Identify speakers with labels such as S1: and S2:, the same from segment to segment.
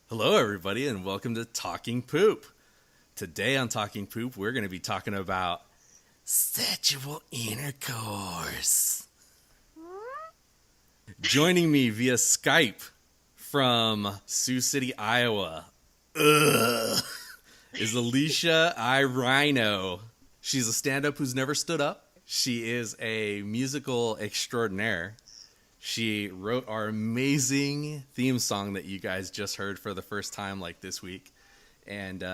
S1: Hello, everybody, and welcome to Talking Poop. Today on Talking Poop, we're going to be talking about sexual intercourse. Joining me via Skype from Sioux City, Iowa, is Alicia I. Rhino. She's a stand-up who's never stood up. She is a musical extraordinaire. She wrote our amazing theme song that you guys just heard for the first time this week. And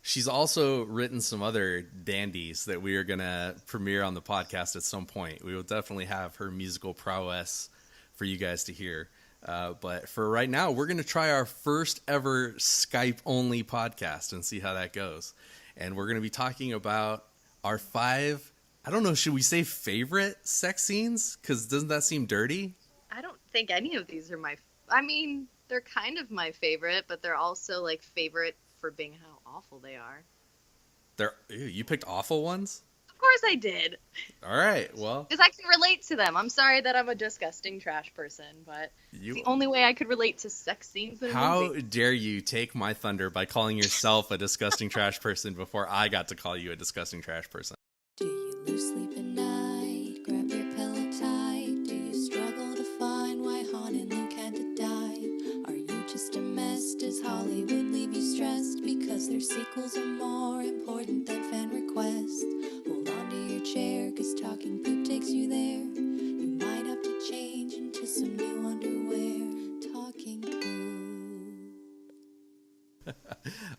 S1: she's also written some other dandies that we are going to premiere on the podcast at some point. We will definitely have her musical prowess for you guys to hear. But for right now, we're going to try our first ever Skype-only podcast and see how that goes. And we're going to be talking about our 5... I don't know, should we say favorite sex scenes? Because doesn't that seem dirty?
S2: I don't think any of these are they're kind of my favorite, but they're also favorite for being how awful they are.
S1: You picked awful ones?
S2: Of course I did.
S1: All right, well.
S2: Because I can relate to them. I'm sorry that I'm a disgusting trash person, but it's the only way I could relate to sex scenes in a
S1: How
S2: movie.
S1: dare you take my thunder by calling yourself a disgusting trash person before I got to call you a disgusting trash person?
S3: Do you lose sleep at night? Grab your pillow tight. Do you struggle to find why Han and Luke had to die? Are you just a mess? Does Hollywood leave you stressed? Because their sequels are more important than fan requests. Hold on to your chair, cause Talking Poop takes you there. You might have to change into some new underwear. Talking Poop.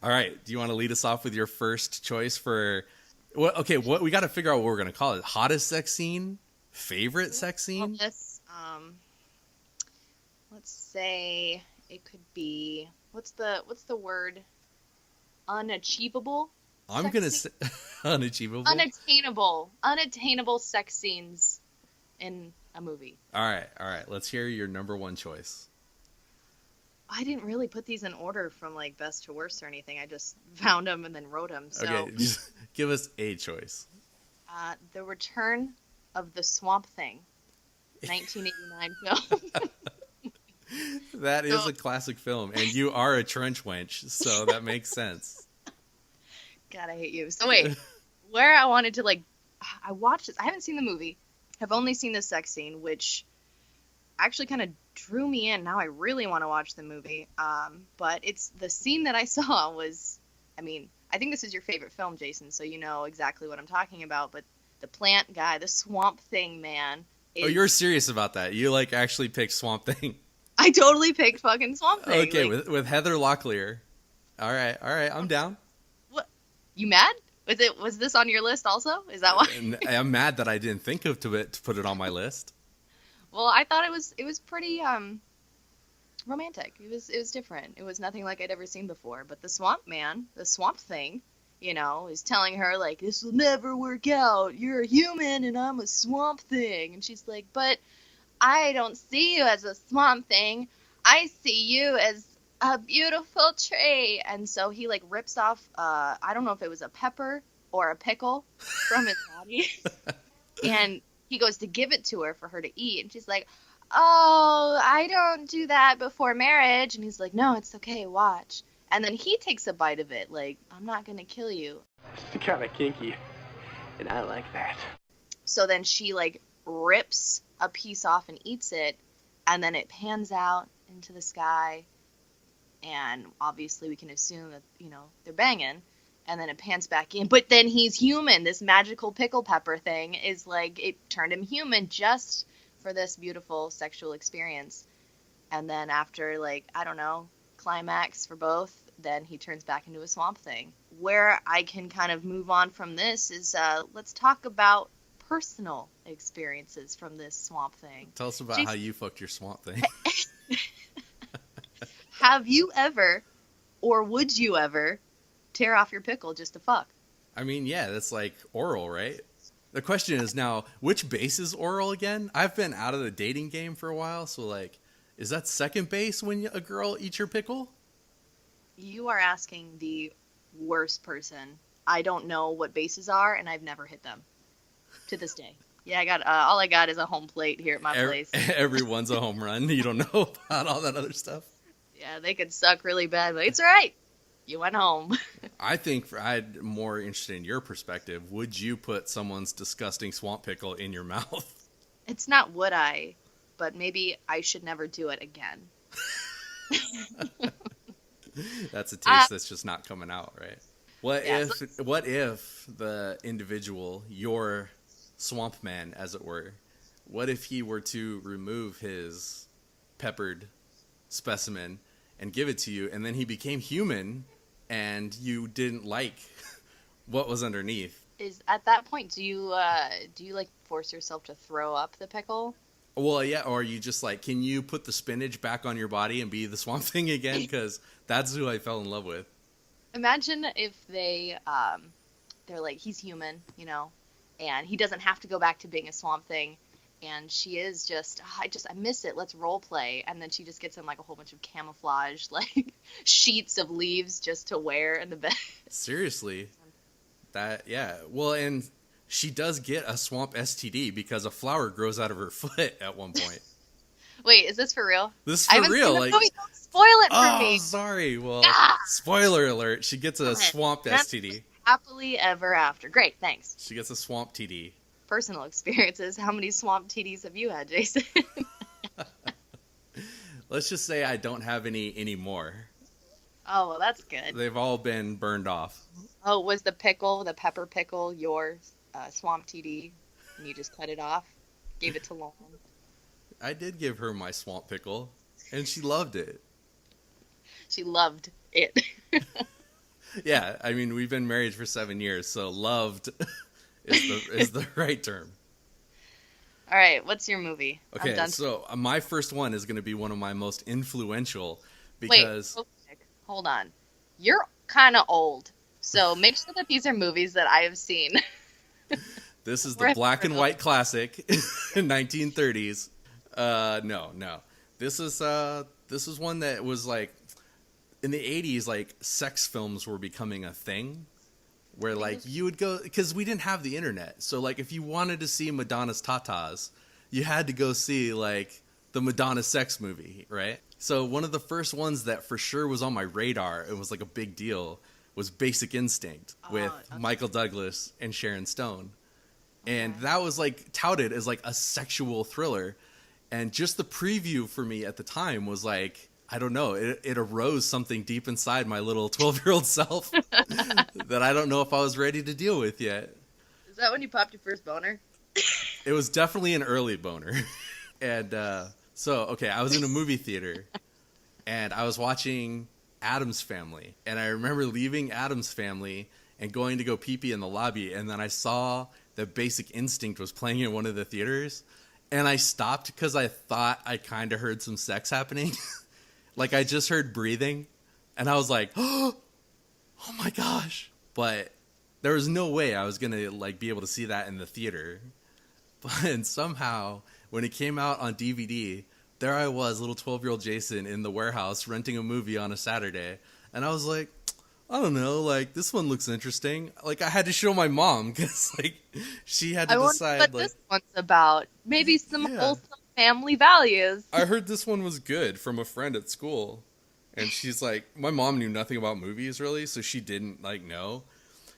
S1: All right, do you want to lead us off with your first choice for... What we got to figure out what we're going to call it. Hottest sex scene? Favorite sex scene?
S2: Let's say it could be, what's the word? Unachievable?
S1: I'm going to say unachievable.
S2: Unattainable sex scenes in a movie.
S1: All right. Let's hear your number one choice.
S2: I didn't really put these in order from best to worst or anything. I just found them and then wrote them. So,
S1: okay, just give us a choice.
S2: The Return of the Swamp Thing, 1989 film.
S1: That is a classic film, and you are a trench wench, so that makes sense.
S2: God, I hate you. So wait, where I wanted to I watched this. I haven't seen the movie. I've only seen the sex scene, which actually kind of drew me in. Now I really want to watch the movie. But it's the scene that I saw was, I think this is your favorite film, Jason, so you know exactly what I'm talking about. But the plant guy, the Swamp Thing man.
S1: Oh, you're serious about that? You actually picked Swamp Thing?
S2: I totally picked fucking Swamp Thing.
S1: Okay, with Heather Locklear. All right, I'm down.
S2: What? You mad? Was this on your list also? Is that why?
S1: I'm mad that I didn't think of to put it on my list.
S2: Well, I thought it was pretty romantic. It was different. It was nothing like I'd ever seen before. But the Swamp Man, the Swamp Thing, is telling her this will never work out. You're a human and I'm a Swamp Thing. And she's like, but I don't see you as a Swamp Thing. I see you as a beautiful tree. And so he rips off I don't know if it was a pepper or a pickle from his body. And he goes to give it to her for her to eat. And she's like, oh, I don't do that before marriage. And he's like, no, it's okay, watch. And then he takes a bite of it, I'm not going to kill you.
S4: It's kind of kinky, and I like that.
S2: So then she, rips a piece off and eats it, and then it pans out into the sky. And obviously we can assume that, they're banging. And then it pans back in. But then he's human. This magical pickle pepper thing is it turned him human just for this beautiful sexual experience. And then after, I don't know, climax for both, then he turns back into a Swamp Thing. Where I can kind of move on from this is let's talk about personal experiences from this Swamp Thing.
S1: Tell us about how you fucked your Swamp Thing.
S2: Have you ever, or would you ever, tear off your pickle just to fuck?
S1: Yeah, that's oral, right? The question is now, which base is oral again? I've been out of the dating game for a while, so is that second base when a girl eats your pickle?
S2: You are asking the worst person. I don't know what bases are, and I've never hit them to this day. Yeah, I got all I got is a home plate here at my place.
S1: Everyone's a home run. You don't know about all that other stuff.
S2: Yeah, they could suck really bad, but it's all right. You went home.
S1: I think I'm more interested in your perspective. Would you put someone's disgusting swamp pickle in your mouth?
S2: It's not would I, but maybe I should never do it again.
S1: That's a taste that's just not coming out, right? What
S2: Yeah,
S1: if the individual, your swamp man, as it were, what if he were to remove his peppered specimen and give it to you, and then he became human, and you didn't like what was underneath?
S2: Is at that point, do you like force yourself to throw up the pickle?
S1: Well, yeah, or you just like, can you put the spinach back on your body and be the Swamp Thing again? Because that's who I fell in love with.
S2: Imagine if they're like, he's human, and he doesn't have to go back to being a Swamp Thing, and she is just, I miss it. Let's role play, and then she just gets him like a whole bunch of camouflage, like sheets of leaves just to wear in the bed.
S1: Seriously, yeah. Well, and she does get a swamp STD because a flower grows out of her foot at one point.
S2: Wait, is this for real?
S1: This is
S2: I
S1: for
S2: haven't
S1: real.
S2: seen the
S1: Like,
S2: movie. Don't spoil it for me.
S1: Oh, sorry. Well,
S2: Ah!
S1: spoiler alert. She gets a
S2: Okay.
S1: swamp
S2: That's
S1: STD.
S2: Happily ever after. Great, thanks.
S1: She gets a swamp TD.
S2: Personal experiences. How many swamp TDs have you had, Jason?
S1: Let's just say I don't have any anymore.
S2: Oh, well, that's good.
S1: They've all been burned off.
S2: Oh, was the pepper pickle, your swamp TD, and you just cut it off? Gave it to Lauren?
S1: I did give her my swamp pickle, and she loved it.
S2: She loved it.
S1: Yeah, I mean, we've been married for 7 years, so loved is the right term.
S2: All right, what's your movie?
S1: Okay,
S2: I'm done.
S1: so my first one is going to be one of my most influential
S2: Wait,
S1: because
S2: real quick, hold on. You're kind of old, so make sure that these are movies that I have seen.
S1: this is the black and white classic, 1930s. No. This is one that was like in the 80s, like sex films were becoming a thing. Where like you would go, because we didn't have the internet, so like if you wanted to see Madonna's tatas, you had to go see like the Madonna sex movie, right? So one of the first ones that for sure was on my radar, it was like a big deal, was Basic Instinct with Michael Douglas and Sharon Stone, and that was like touted as like a sexual thriller, and just the preview for me at the time was like, I don't know, it arose something deep inside my little 12-year-old self that I don't know if I was ready to deal with yet.
S2: Is that when you popped your first boner?
S1: It was definitely an early boner. And okay, I was in a movie theater, and I was watching Addams Family. And I remember leaving Addams Family and going to go pee-pee in the lobby, and then I saw that Basic Instinct was playing in one of the theaters, and I stopped because I thought I kind of heard some sex happening. Like, I just heard breathing, and I was like, oh my gosh. But there was no way I was going to, like, be able to see that in the theater. But somehow, when it came out on DVD, there I was, little 12-year-old Jason, in the warehouse renting a movie on a Saturday. And I was like, I don't know, like, this one looks interesting. Like, I had to show my mom, because, like, she had to decide,
S2: what
S1: like,
S2: this one's about. Maybe some
S1: Yeah.
S2: wholesome family values.
S1: I heard this one was good from a friend at school. And she's like, my mom knew nothing about movies really, so she didn't like know.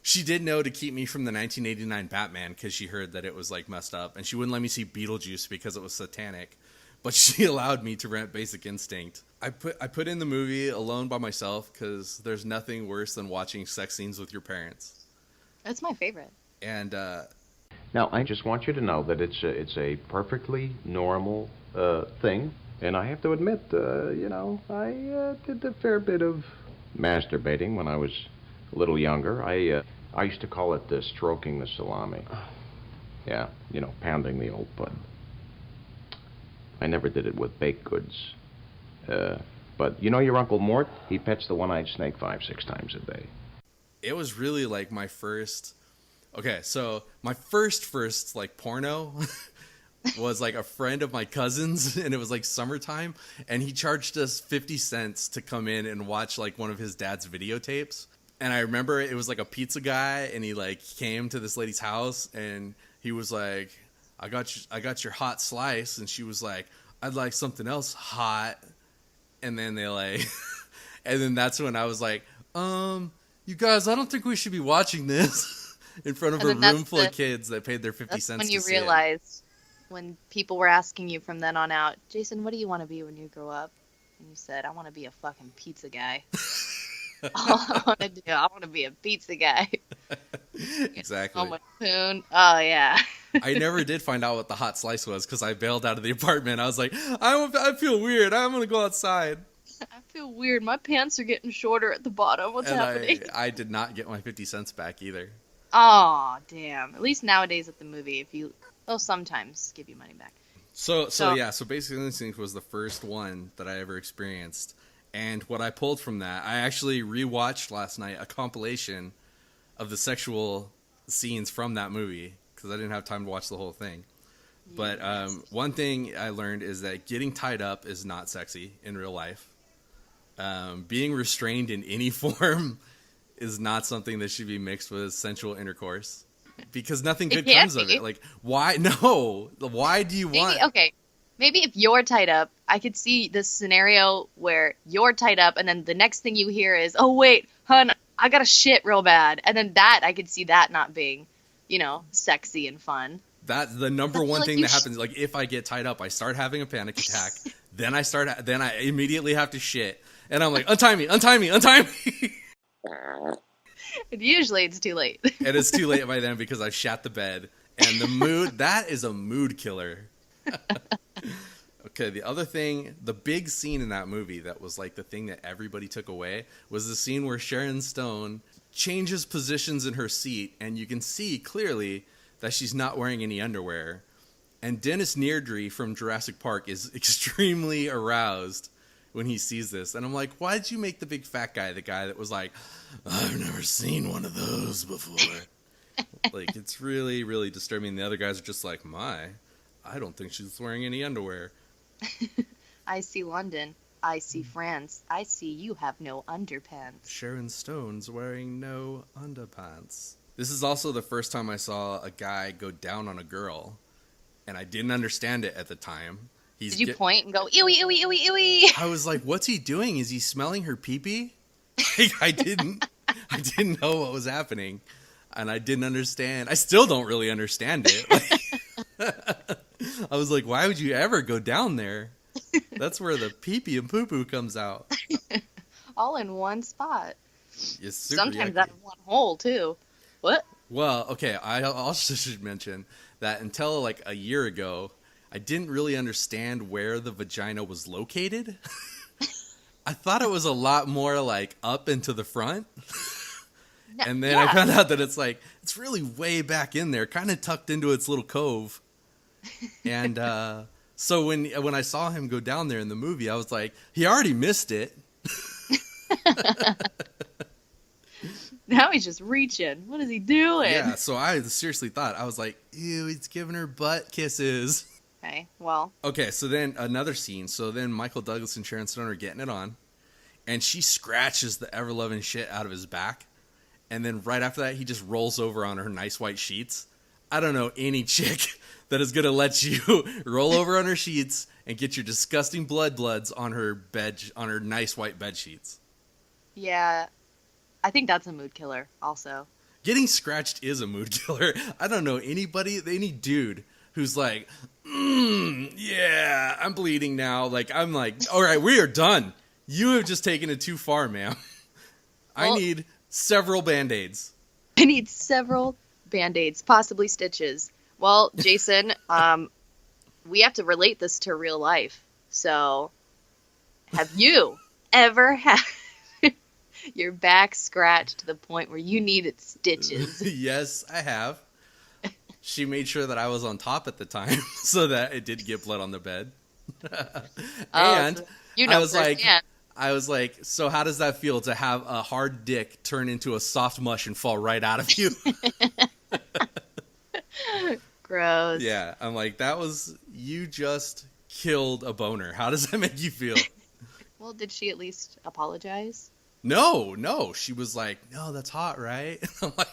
S1: She did know to keep me from the 1989 Batman because she heard that it was like messed up, and she wouldn't let me see Beetlejuice because it was satanic. But she allowed me to rent Basic Instinct. I put in the movie alone by myself because there's nothing worse than watching sex scenes with your parents.
S2: That's my favorite.
S1: And
S5: Now, I just want you to know that it's a perfectly normal thing, and I have to admit, I did a fair bit of masturbating when I was a little younger. I used to call it stroking the salami. Yeah, pounding the old pud. I never did it with baked goods. But your Uncle Mort, he pets the one-eyed snake 5-6 times a day.
S1: it was really like my first. Okay, so my first like porno was like a friend of my cousin's, and it was like summertime, and he charged us 50 cents to come in and watch like one of his dad's videotapes. And I remember it was like a pizza guy, and he like came to this lady's house, and he was like, I got your hot slice, and she was like, I'd like something else hot. And then they like, and then that's when I was like, you guys, I don't think we should be watching this in front of a room full of kids that paid their 50 cents
S2: when
S1: to
S2: you
S1: see it.
S2: realized, when people were asking you from then on out, Jason, what do you want to be when you grow up? And you said, I want to be a fucking pizza guy. All I want to do, I want to be a pizza guy.
S1: Exactly.
S2: Oh, my spoon. Oh, yeah.
S1: I never did find out what the hot slice was because I bailed out of the apartment. I was like, I feel weird. I'm going to go outside.
S2: I feel weird. My pants are getting shorter at the bottom. What's happening?
S1: I did not get my 50 cents back either.
S2: Oh, damn. At least nowadays at the movie, they'll sometimes give you money back.
S1: So basically Instinct was the first one that I ever experienced. And what I pulled from that, I actually rewatched last night a compilation of the sexual scenes from that movie because I didn't have time to watch the whole thing. But one thing I learned is that getting tied up is not sexy in real life. Being restrained in any form is not something that should be mixed with sensual intercourse because nothing good comes of it. Like, why? No. Why do you want...
S2: Okay. Maybe if you're tied up, I could see this scenario where you're tied up and then the next thing you hear is, oh, wait, hun, I got to shit real bad. And then I could see that not being, sexy and fun.
S1: That's the number one thing that happens. Like, if I get tied up, I start having a panic attack. then I immediately have to shit. And I'm like, untie me.
S2: And usually it's too late.
S1: And it's too late by then because I've shat the bed. And the mood, that is a mood killer. Okay, the other thing, the big scene in that movie that was like the thing that everybody took away was the scene where Sharon Stone changes positions in her seat, and you can see clearly that she's not wearing any underwear. And Dennis Nedry from Jurassic Park is extremely aroused when he sees this. And I'm like, why did you make the big fat guy the guy that was like, I've never seen one of those before? Like, it's really, really disturbing. The other guys are just like, I don't think she's wearing any underwear.
S2: I see London. I see France. I see you have no underpants.
S1: Sharon Stone's wearing no underpants. This is also the first time I saw a guy go down on a girl, and I didn't understand it at the time.
S2: Did you point and go, ewy, ewy, ewy, ewy?
S1: I was like, what's he doing? Is he smelling her pee-pee? Like, I didn't know what was happening, and I didn't understand. I still don't really understand it. Like, I was like, why would you ever go down there? That's where the pee-pee and poo-poo comes out.
S2: All in one spot.
S1: It's super
S2: Sometimes
S1: yucky.
S2: out of one hole, too. What?
S1: Well, okay, I also should mention that until like a year ago, I didn't really understand where the vagina was located. I thought it was a lot more like up and to the front. And then I found out that it's really way back in there, kind of tucked into its little cove. And so when I saw him go down there in the movie, I was like, he already missed it.
S2: Now he's just reaching. What is he doing?
S1: Yeah, so I seriously thought, I was like, ew, he's giving her butt kisses.
S2: Okay, well.
S1: Okay, so then another scene. So then Michael Douglas and Sharon Stone are getting it on. And she scratches the ever-loving shit out of his back. And then right after that, he just rolls over on her nice white sheets. I don't know any chick that is going to let you roll over on her sheets and get your disgusting bloods on her bed, on her nice white bed sheets.
S2: Yeah, I think that's a mood killer also.
S1: Getting scratched is a mood killer. I don't know any dude who's like, yeah, I'm bleeding now. Like, I'm like, all right, we are done. You have just taken it too far, ma'am. I need several Band-Aids.
S2: I need several Band-Aids, possibly stitches. Well, Jason, we have to relate this to real life. So, have you ever had your back scratched to the point where you needed stitches?
S1: Yes, I have. She made sure that I was on top at the time so that it didn't get blood on the bed. And
S2: so you know,
S1: I was like, so how does that feel to have a hard dick turn into a soft mush and fall right out of you?
S2: Gross.
S1: Yeah, I'm like, you just killed a boner. How does that make you feel?
S2: Well, did she at least apologize?
S1: No. She was like, no, that's hot, right? I'm like,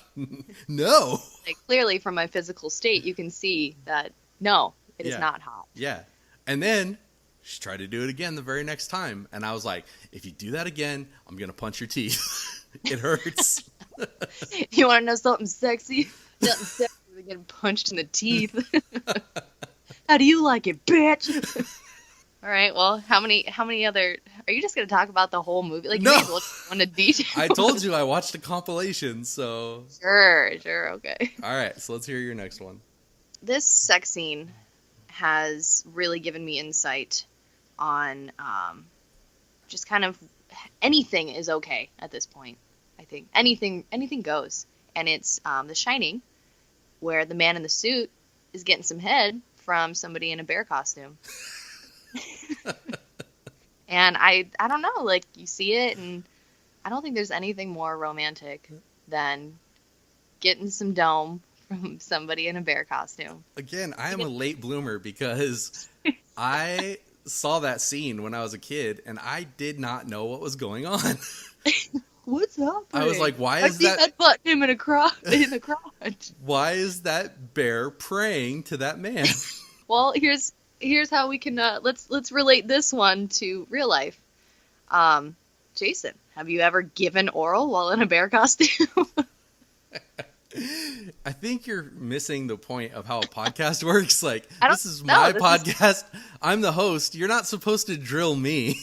S1: no.
S2: Like, clearly from my physical state, you can see that, no, it is not hot.
S1: Yeah. And then She tried to do it again the very next time. And I was like, if you do that again, I'm going to punch your teeth. It hurts.
S2: You want to know something sexy? Something sexy than getting punched in the teeth. How do you like it, bitch? All right. Well, how many other? Are you just gonna talk about the whole movie? Like, you
S1: No.
S2: may as well go into detail.
S1: I told you I watched a compilation, so.
S2: Sure, okay.
S1: All right, so let's hear your next one.
S2: This sex scene has really given me insight on just kind of anything is okay at this point. I think anything goes, and it's The Shining, where the man in the suit is getting some head from somebody in a bear costume. And I don't know, like, you see it, and I don't think there's anything more romantic than getting some dome from somebody in a bear costume.
S1: Again, I am a late bloomer because I saw that scene when I was a kid, and I did not know what was going on.
S2: What's up?
S1: I was like, why is that?
S2: I butt him in the crotch.
S1: Why is that bear praying to that man?
S2: Well, here's how we can let's relate this one to real life. Jason, have you ever given oral while in a bear costume?
S1: I think you're missing the point of how a podcast works. Like,
S2: I don't
S1: this is
S2: know,
S1: my
S2: this
S1: podcast. I'm the host. You're not supposed to drill me.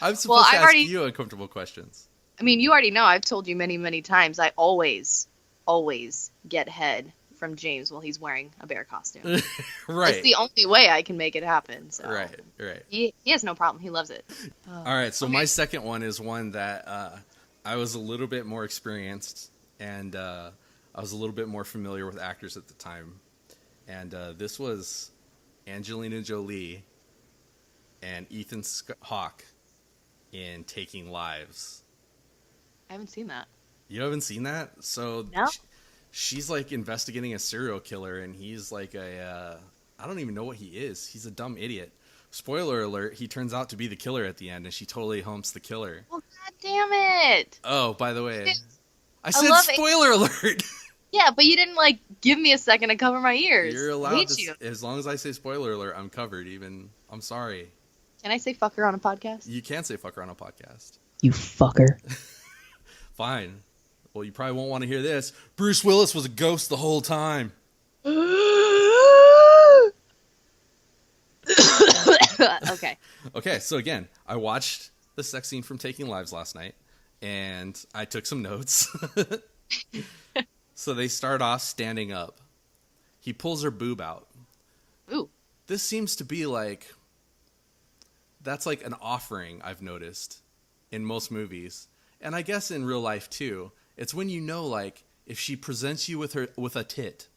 S1: I'm supposed to ask you uncomfortable questions.
S2: I mean, you already know. I've told you many, many times. I always get head from James while he's wearing a bear costume.
S1: Right.
S2: That's the only way I can make it happen. So.
S1: Right.
S2: He has no problem. He loves it.
S1: All right. So my second one is one that I was a little bit more experienced, and I was a little bit more familiar with actors at the time. And this was Angelina Jolie and Ethan Hawke in Taking Lives.
S2: I haven't seen that.
S1: You haven't seen that? So
S2: No.
S1: She's like investigating a serial killer, and he's like I don't even know what he is. He's a dumb idiot. Spoiler alert, he turns out to be the killer at the end, and she totally humps the killer.
S2: Well, God damn it.
S1: Oh, by the way, I said
S2: love
S1: spoiler alert.
S2: Yeah, but you didn't, like, give me a second to cover my ears.
S1: You're
S2: I
S1: allowed
S2: hate
S1: to,
S2: you.
S1: as long as I say spoiler alert, I'm covered. I'm sorry.
S2: Can I say fucker on a podcast?
S1: You can say fucker on a podcast.
S2: You fucker.
S1: Fine. Well, you probably won't want to hear this. Bruce Willis was a ghost the whole time.
S2: Okay.
S1: Okay, so again, I watched the sex scene from Taking Lives last night, and I took some notes. So they start off standing up. He pulls her boob out.
S2: Ooh.
S1: This seems to be like, that's like an offering, I've noticed, in most movies. And I guess in real life too. It's when you know, like, if she presents you with a tit,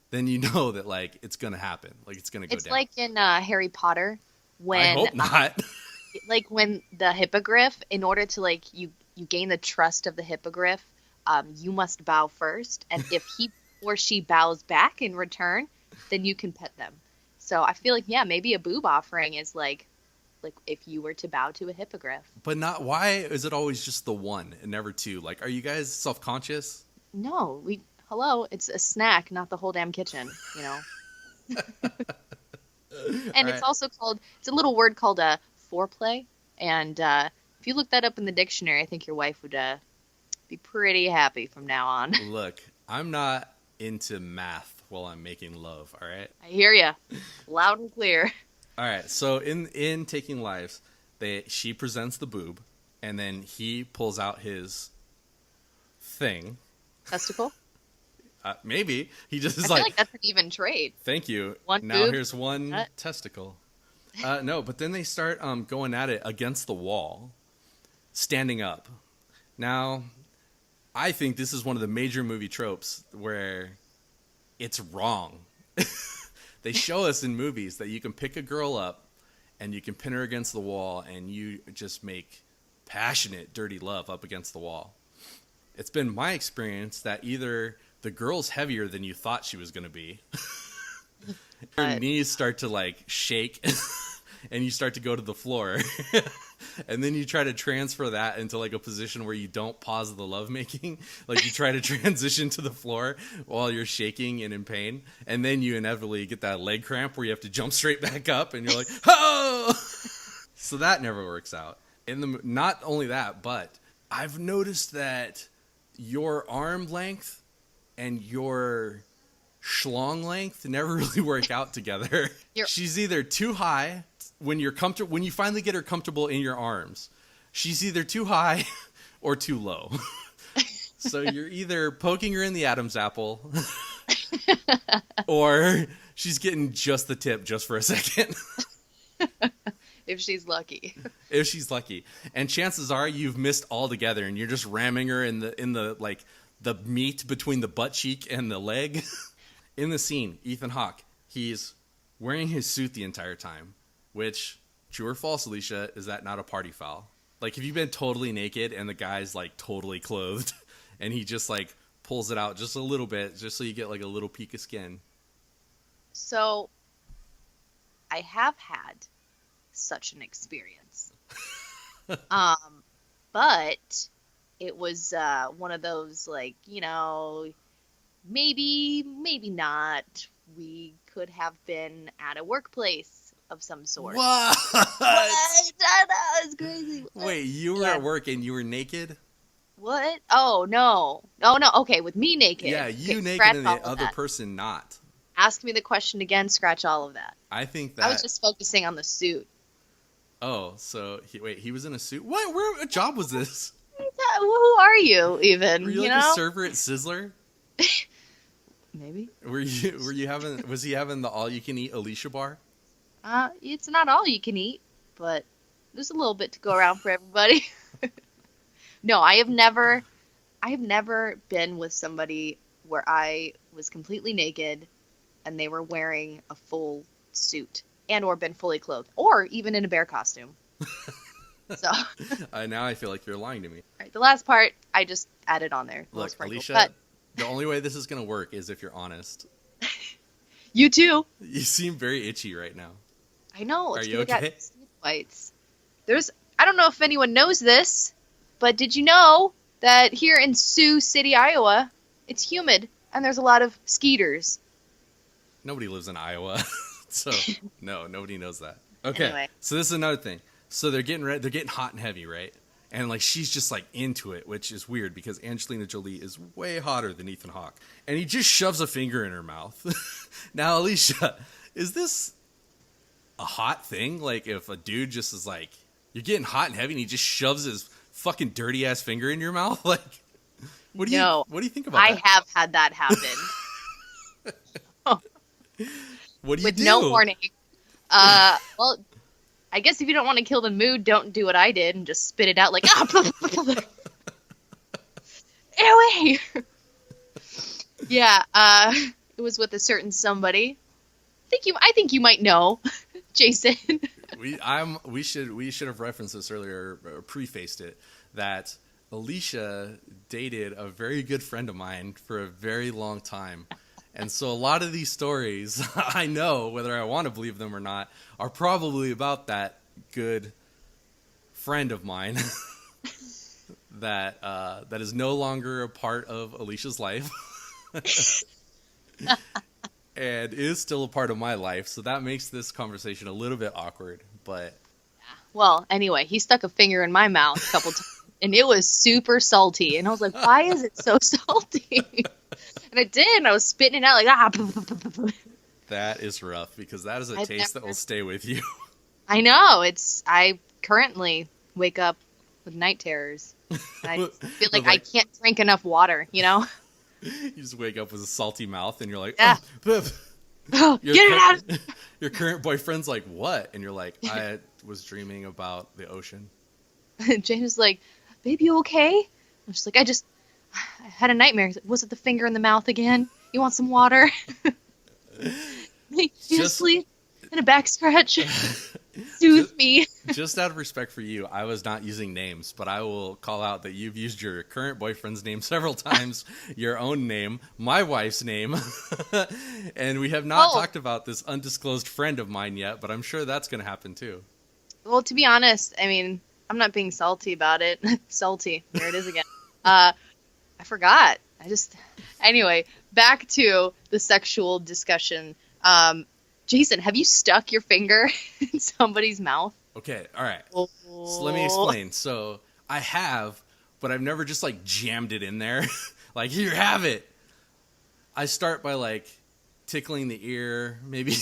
S1: then you know that, like, it's gonna happen. Like, it's gonna go down.
S2: It's like in Harry Potter when
S1: I hope not.
S2: like when the hippogriff, in order to, like, you gain the trust of the hippogriff, you must bow first, and if he or she bows back in return, then you can pet them. So I feel like, yeah, maybe a boob offering is like if you were to bow to a hippogriff.
S1: But not, why is it always just the one and never two? Like, are you guys self-conscious?
S2: No, it's a snack, not the whole damn kitchen, you know. And it's also it's a little word called foreplay, and if you look that up in the dictionary, I think your wife would be pretty happy from now on.
S1: Look, I'm not into math while I'm making love, all right?
S2: I hear ya, loud and clear.
S1: All right, so in Taking Lives, she presents the boob, and then he pulls out his thing.
S2: Testicle?
S1: Maybe. He just is
S2: I feel like that's an even trade.
S1: thank you.
S2: One
S1: now
S2: boob,
S1: here's one testicle. No, but then they start going at it against the wall, standing up. Now, I think this is one of the major movie tropes where it's wrong. They show us in movies that you can pick a girl up and you can pin her against the wall and you just make passionate, dirty love up against the wall. It's been my experience that either the girl's heavier than you thought she was going to be, your knees start to, like, shake, and you start to go to the floor. and then you try to transfer that into like a position where you don't pause the lovemaking. Like you try to transition to the floor while you're shaking and in pain, and then you inevitably get that leg cramp where you have to jump straight back up, and you're like, oh! So that never works out. Not only that, but I've noticed that your arm length and your schlong length never really work out together. She's either too high when you're comfortable, when you finally get her comfortable in your arms. She's either too high or too low. So you're either poking her in the Adam's apple or she's getting just the tip just for a second.
S2: If she's lucky.
S1: If she's lucky. And chances are you've missed altogether and you're just ramming her in the like the meat between the butt cheek and the leg. In the scene, Ethan Hawke, he's wearing his suit the entire time, which, true or false, Alicia, is that not a party foul? Like, have you been totally naked and the guy's like totally clothed and he just like pulls it out just a little bit just so you get like a little peek of skin?
S2: So, I have had such an experience. But it was one of those, like, you know, maybe not. We could have been at a workplace of some sort.
S1: What?
S2: I know, it's crazy.
S1: Wait, you were at work and you were naked?
S2: What? Oh, no. Oh, no. Okay, with me naked.
S1: Yeah, you
S2: okay,
S1: naked and the other person not.
S2: Ask me the question again, scratch all of that.
S1: I think that...
S2: I was just focusing on the suit.
S1: Oh, so, he was in a suit? What job was this?
S2: Who are you, even?
S1: Were you like a server at Sizzler?
S2: Maybe.
S1: Was he having the all-you-can-eat Alicia bar?
S2: It's not all you can eat, but there's a little bit to go around for everybody. No, I have never been with somebody where I was completely naked and they were wearing a full suit and or been fully clothed or even in a bear costume. So
S1: now I feel like you're lying to me.
S2: All right, the last part I just added on there.
S1: Look, Alicia, the only way this is going to work is if you're honest.
S2: You too.
S1: You seem very itchy right now.
S2: I know.
S1: Are you okay?
S2: Bites. I don't know if anyone knows this, but did you know that here in Sioux City, Iowa, it's humid and there's a lot of skeeters?
S1: Nobody lives in Iowa, so no, nobody knows that. Okay,
S2: anyway.
S1: So this is another thing. So they're getting hot and heavy, right? And like she's just like into it, which is weird because Angelina Jolie is way hotter than Ethan Hawke, and he just shoves a finger in her mouth. Now, Alicia, is this a hot thing? Like if a dude just is like, you're getting hot and heavy, and he just shoves his fucking dirty ass finger in your mouth? Like, what do you think about that?
S2: I have had that happen.
S1: What do you
S2: with
S1: do?
S2: no warning. Well, I guess if you don't want to kill the mood, don't do what I did and just spit it out like, anyway. Yeah, it was with a certain somebody. I think you might know, Jason.
S1: We should have referenced this earlier, or prefaced it, that Alicia dated a very good friend of mine for a very long time. And so a lot of these stories, I know, whether I want to believe them or not, are probably about that good friend of mine that is no longer a part of Alicia's life and is still a part of my life. So that makes this conversation a little bit awkward. But
S2: well, anyway, he stuck a finger in my mouth a couple times, and it was super salty. And I was like, why is it so salty? And I did, and I was spitting it out like,
S1: That is rough, because that is a taste that will stay with you.
S2: I know. I currently wake up with night terrors. I feel like I can't drink enough water, you know?
S1: You just wake up with a salty mouth, and you're like,
S2: yeah. Get it out!
S1: Your current boyfriend's like, what? And you're like, I was dreaming about the ocean.
S2: Jane was like, babe, you okay? I'm just like, I had a nightmare. Was it the finger in the mouth again? You want some water? You just sleep in a back scratch. Soothe me.
S1: Just out of respect for you, I was not using names, but I will call out that you've used your current boyfriend's name several times, your own name, my wife's name, and we have not talked about this undisclosed friend of mine yet, but I'm sure that's going to happen too.
S2: Well, to be honest, I mean, I'm not being salty about it. Salty. There it is again. I forgot. Anyway, back to the sexual discussion. Jason, have you stuck your finger in somebody's mouth?
S1: Okay, all right.
S2: Oh.
S1: So let me explain. So I have, but I've never just like jammed it in there. Like, here, have it. I start by like tickling the ear, maybe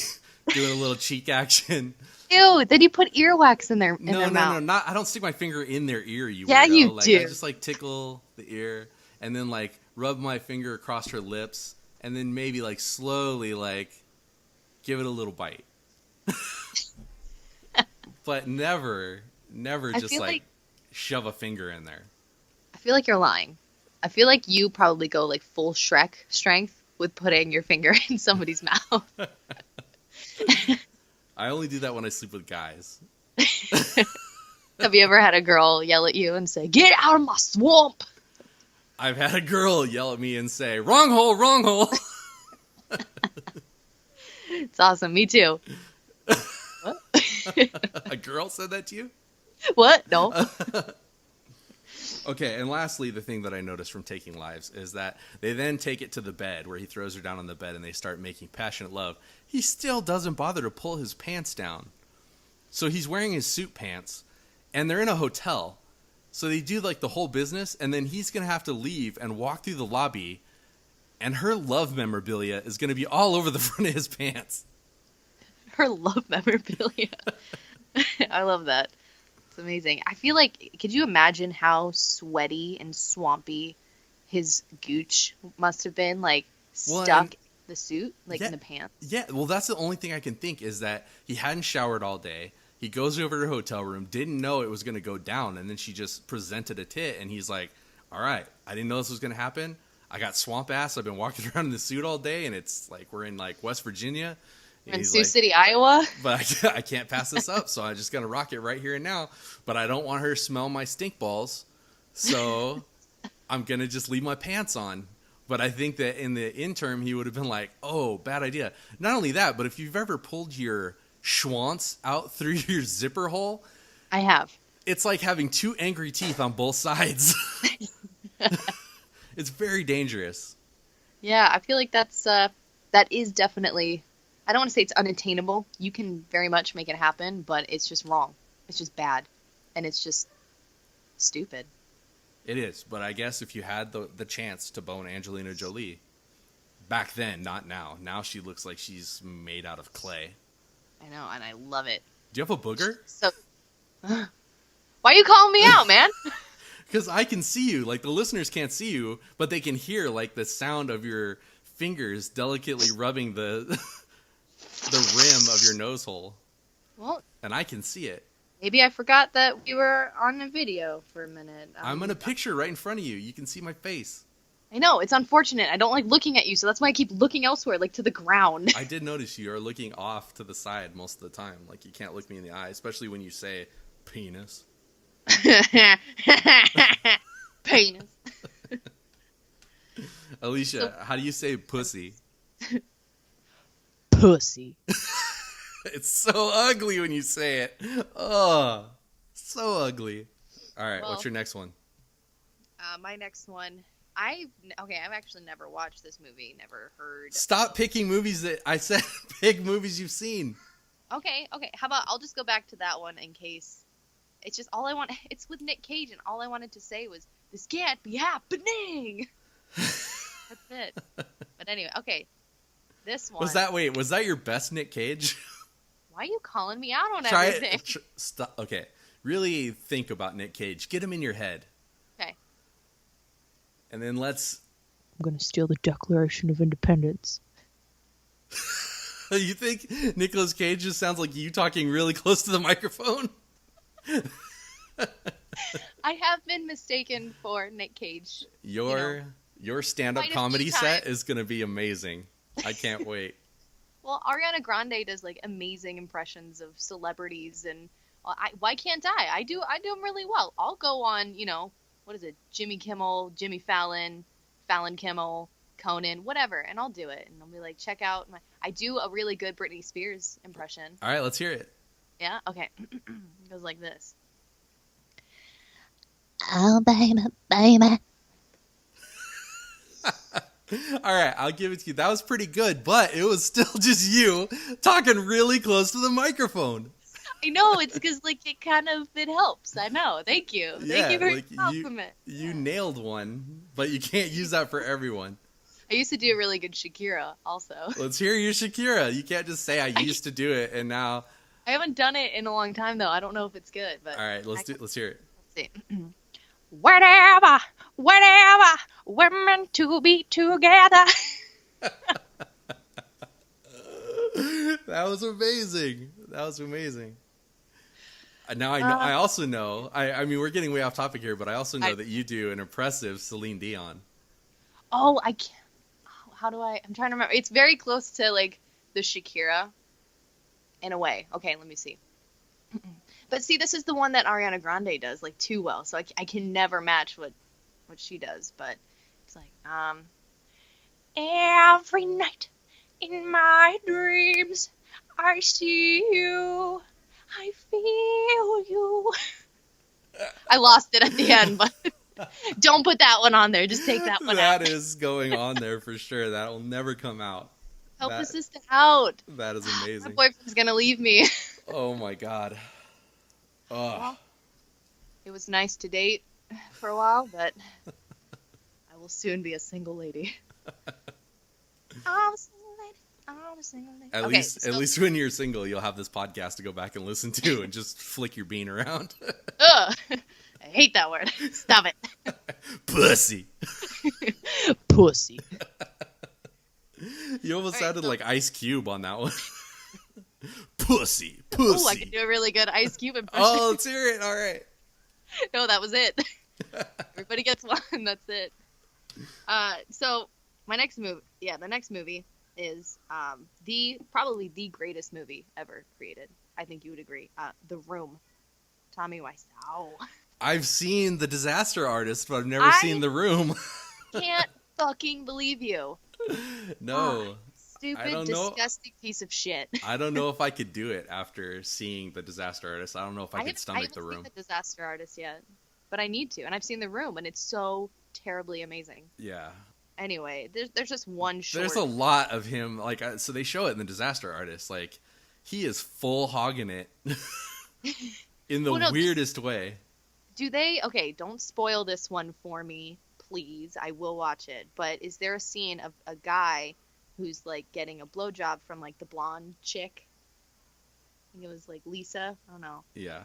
S1: doing a little cheek action.
S2: Ew, then you put earwax in their
S1: No,
S2: mouth.
S1: not. I don't stick my finger in their ear.
S2: Yeah,
S1: weirdo.
S2: you
S1: Like,
S2: do.
S1: I just like tickle the ear and then like rub my finger across her lips and then maybe like slowly like give it a little bite. But never just
S2: feel
S1: like
S2: like-
S1: shove a finger in there.
S2: I feel like you're lying. I feel like you probably go like full Shrek strength with putting your finger in somebody's mouth.
S1: I only do that when I sleep with guys.
S2: Have you ever had a girl yell at you and say, "Get out of my swamp"?
S1: I've had a girl yell at me and say, "Wrong hole, wrong hole."
S2: It's awesome. Me too. What?
S1: A girl said that to you?
S2: What? No.
S1: Okay, and lastly, the thing that I noticed from Taking Lives is that they then take it to the bed where he throws her down on the bed and they start making passionate love. He still doesn't bother to pull his pants down. So he's wearing his suit pants and they're in a hotel. So they do like the whole business and then he's going to have to leave and walk through the lobby and her love memorabilia is going to be all over the front of his pants.
S2: Her love memorabilia. I love that. It's amazing. I feel like, could you imagine how sweaty and swampy his gooch must have been? Like,
S1: Well,
S2: stuck
S1: and-
S2: in the suit, like
S1: Yeah.
S2: in the pants.
S1: Yeah, well, that's the only thing I can think is that he hadn't showered all day. He goes over to her hotel room, didn't know it was going to go down, and then she just presented a tit, and he's like, all right, I didn't know this was going to happen. I got swamp ass. I've been walking around in the suit all day, and it's like we're in like West Virginia. And
S2: In
S1: he's
S2: Sioux
S1: like,
S2: City, Iowa.
S1: but I can't pass this up, so I'm just going to rock it right here and now. But I don't want her to smell my stink balls, so I'm going to just leave my pants on. But I think that in the interim, he would have been like, oh, bad idea. Not only that, but if you've ever pulled your schwanz out through your zipper hole,
S2: I have.
S1: it's like having two angry teeth on both sides. It's very dangerous.
S2: Yeah, I feel like that is definitely, I don't want to say it's unattainable. You can very much make it happen, but it's just wrong. It's just bad. And it's just stupid.
S1: It is, but I guess if you had the chance to bone Angelina Jolie, back then, not now. Now she looks like she's made out of clay.
S2: I know, and I love it.
S1: Do you have a booger?
S2: So, why are you calling me out, man?
S1: Because I can see you. Like, the listeners can't see you, but they can hear, like, the sound of your fingers delicately rubbing the rim of your nose hole.
S2: Well,
S1: And I can see it.
S2: maybe I forgot that we were on a video for a minute.
S1: I'm in a picture right in front of you. You can see my face.
S2: I know, it's unfortunate. I don't like looking at you, so that's why I keep looking elsewhere, like to the ground.
S1: I did notice you are looking off to the side most of the time. Like, you can't look me in the eye, especially when you say penis.
S2: Penis.
S1: Alicia, how do you say pussy?
S2: Pussy.
S1: It's so ugly when you say it. Oh, so ugly. All right,
S2: Well,
S1: what's your next one?
S2: My next one. I've actually never watched this movie, never heard.
S1: Stop picking movies that I said pick movies you've seen.
S2: Okay. How about I'll just go back to that one in case. It's just all I want. It's with Nick Cage, and all I wanted to say was, "This can't be happening." That's it. But anyway, okay. This one.
S1: Was that your best Nick Cage?
S2: Why are you calling me out on
S1: Try
S2: everything?
S1: it. Stop. Okay, really think about Nick Cage. Get him in your head,
S2: Okay.
S1: and then let's.
S2: I'm gonna steal the Declaration of Independence.
S1: You think Nicolas Cage just sounds like you talking really close to the microphone?
S2: I have been mistaken for Nick Cage.
S1: Your stand-up
S2: quite a
S1: comedy
S2: few
S1: set
S2: times.
S1: is going to be amazing. I can't wait.
S2: Well, Ariana Grande does like amazing impressions of celebrities, and why can't I? I do them really well. I'll go on, what is it? Jimmy Kimmel, Jimmy Fallon, Fallon Kimmel, Conan, whatever, and I'll do it, and I'll be like, check out I do a really good Britney Spears impression.
S1: All right, let's hear it.
S2: Yeah, okay. It goes like this. Oh, baby, baby.
S1: All right, I'll give it to you. That was pretty good, but it was still just you talking really close to the microphone.
S2: I know, it's because, like, it helps. I know. Thank you. Thank you for
S1: like
S2: your compliment.
S1: you nailed one, but you can't use that for everyone.
S2: I used to do a really good Shakira, also.
S1: Let's hear your Shakira. You can't just say I used to do it and now.
S2: I haven't done it in a long time, though. I don't know if it's good, but...
S1: All right, let's hear it.
S2: Let's see. Whatever, we're meant to be together.
S1: That was amazing. Now I know. I also know. I mean, we're getting way off topic here, but I also know that you do an impressive Celine Dion.
S2: Oh, I can't. How do I? I'm trying to remember. It's very close to like the Shakira, in a way. Okay, let me see. But see, this is the one that Ariana Grande does like too well, so I can never match what she does. But it's like every night in my dreams I see you, I feel you. I lost it at the end, but don't put that one on there. Just take that one out.
S1: That is going on there for sure. That will never come out.
S2: Help the sister out.
S1: That is amazing.
S2: My boyfriend's gonna leave me.
S1: Oh my god. Oh.
S2: It was nice to date for a while, but I will soon be a single lady. I'm a single lady.
S1: At least when you're single, you'll have this podcast to go back and listen to and just flick your bean around.
S2: Ugh. I hate that word. Stop it.
S1: Pussy.
S2: Pussy.
S1: You almost sounded like Ice Cube on that one. Pussy. Pussy.
S2: Oh, I can do a really good Ice Cube impression.
S1: Oh, let's hear it. All right.
S2: No, that was it. Everybody gets one. That's it. So my next movie, the next movie is probably the greatest movie ever created. I think you would agree. The Room. Tommy Wiseau.
S1: I've seen The Disaster Artist, but I've never seen The Room.
S2: Can't fucking believe you.
S1: No.
S2: Stupid, disgusting piece of shit.
S1: I don't know if I could do it after seeing The Disaster Artist. I don't know if I could stomach The Room.
S2: I haven't seen The Disaster Artist yet, but I need to. And I've seen The Room, and it's so terribly amazing.
S1: Yeah.
S2: Anyway, there's just one short.
S1: There's a lot of him. Like, so they show it in The Disaster Artist. Like, he is full hogging it in the weirdest way.
S2: Do they? Okay, don't spoil this one for me, please. I will watch it. But is there a scene of a guy who's like getting a blowjob from like the blonde chick? I think it was like Lisa. I don't know.
S1: Yeah.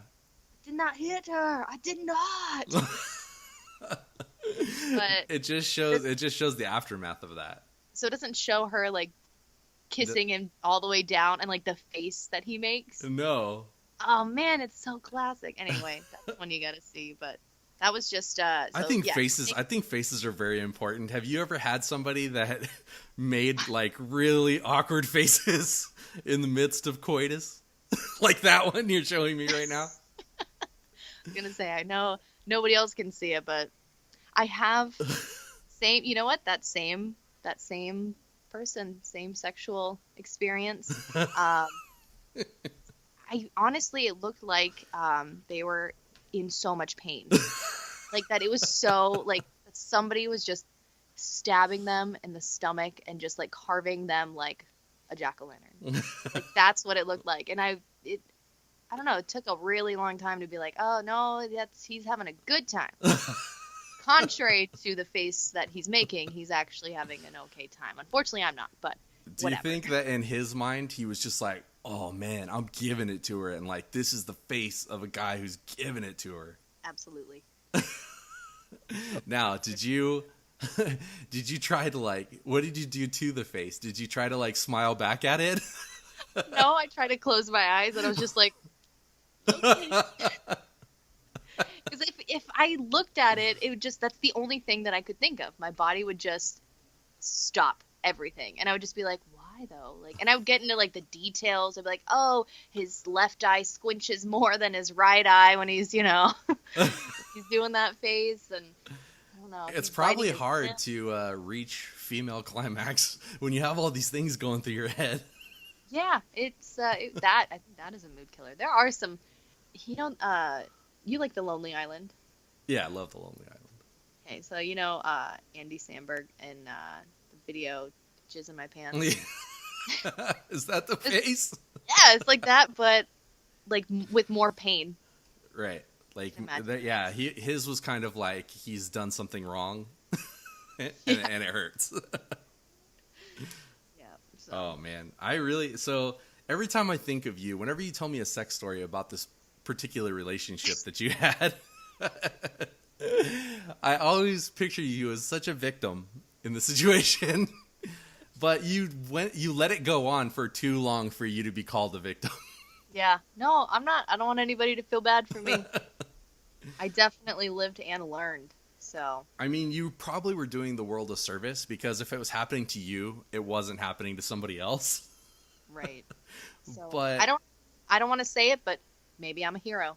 S2: Did not hit her. I did not. But
S1: it just shows the aftermath of that.
S2: So it doesn't show her like kissing him all the way down and like the face that he makes.
S1: No.
S2: Oh man, it's so classic. Anyway, that's one you gotta see. But that was just. I
S1: think faces are very important. Have you ever had somebody that made like really awkward faces in the midst of coitus, like that one you're showing me right now?
S2: I was gonna say I know nobody else can see it, but I have same. You know what? That same person, same sexual experience. I honestly, it looked like they were in so much pain. Like that it was so like somebody was just stabbing them in the stomach and just like carving them like a jack-o'-lantern. Like that's what it looked like. And I don't know, it took a really long time to be like, oh no, he's having a good time. Contrary to the face that he's making, he's actually having an okay time. Unfortunately, I'm not, but whatever.
S1: Do you think that in his mind he was just like, oh man, I'm giving it to her, and like this is the face of a guy who's giving it to her?
S2: Absolutely.
S1: Now, did you try to like, what did you do to the face? Did you try to like smile back at it?
S2: No, I tried to close my eyes and I was just like, okay. Because if I looked at it, it would just, that's the only thing that I could think of. My body would just stop everything. And I would just be like, why though? Like, and I would get into like the details. I'd be like, oh, his left eye squinches more than his right eye when he's, he's doing that face. And I don't know.
S1: It's probably hard to reach female climax when you have all these things going through your head.
S2: Yeah, it's I think that is a mood killer. There are some, you like The Lonely Island?
S1: Yeah, I love The Lonely Island.
S2: Okay, so Andy Samberg in the video "Jizz in My Pants."
S1: Is that the face?
S2: Yeah, it's like that, but like with more pain.
S1: Right. Like
S2: Imagine.
S1: yeah, his was kind of like he's done something wrong, and it hurts.
S2: Yeah. So.
S1: Oh man, so every time I think of you, whenever you tell me a sex story about this particular relationship that you had, I always picture you as such a victim in the situation. But you let it go on for too long for you to be called a victim.
S2: Yeah. No, I'm not. I don't want anybody to feel bad for me. I definitely lived and learned. So.
S1: I mean, you probably were doing the world a service, because if it was happening to you, it wasn't happening to somebody else.
S2: Right. So
S1: But
S2: I don't want to say it, but maybe I'm a hero.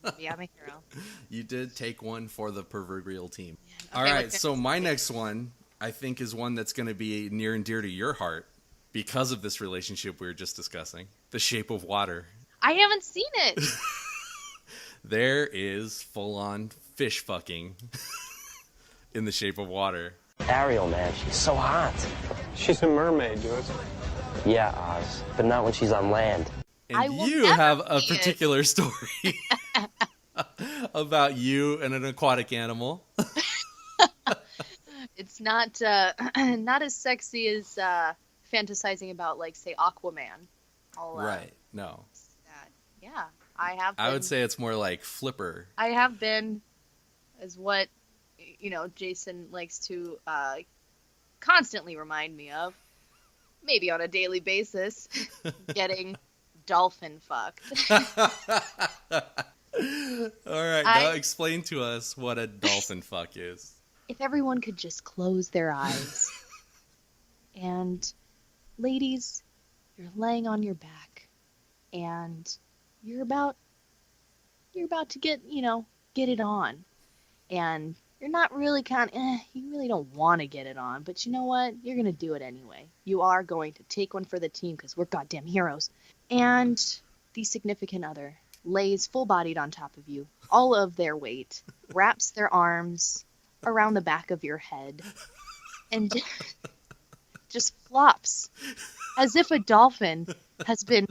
S2: Maybe I'm a hero.
S1: you did take one for the proverbial team.
S2: Okay,
S1: All right,
S2: what's
S1: so my next one, I think, is one that's going to be near and dear to your heart because of this relationship we were just discussing. The Shape of Water.
S2: I haven't seen it.
S1: There is full-on fish fucking in The Shape of Water.
S6: Ariel, man, she's so hot.
S4: She's a mermaid, dude.
S6: Yeah, Oz, but not when she's on land.
S2: I
S1: And
S2: will
S1: you
S2: never
S1: have a
S2: see it.
S1: particular story about you and an aquatic animal.
S2: It's not not as sexy as fantasizing about, like, say, Aquaman.
S1: Right, no.
S2: That. Yeah, I have.
S1: I would
S2: been-
S1: say it's more like Flipper.
S2: I have been, as what Jason likes to constantly remind me of, maybe on a daily basis, getting dolphin fucked.
S1: All right, now explain to us what a dolphin fuck is.
S2: If everyone could just close their eyes. And ladies, you're laying on your back and you're about to get it on. And you're not really you really don't want to get it on, but you know what? You're going to do it anyway. You are going to take one for the team because we're goddamn heroes. And the significant other lays full-bodied on top of you, all of their weight, wraps their arms around the back of your head, and just flops as if a dolphin has been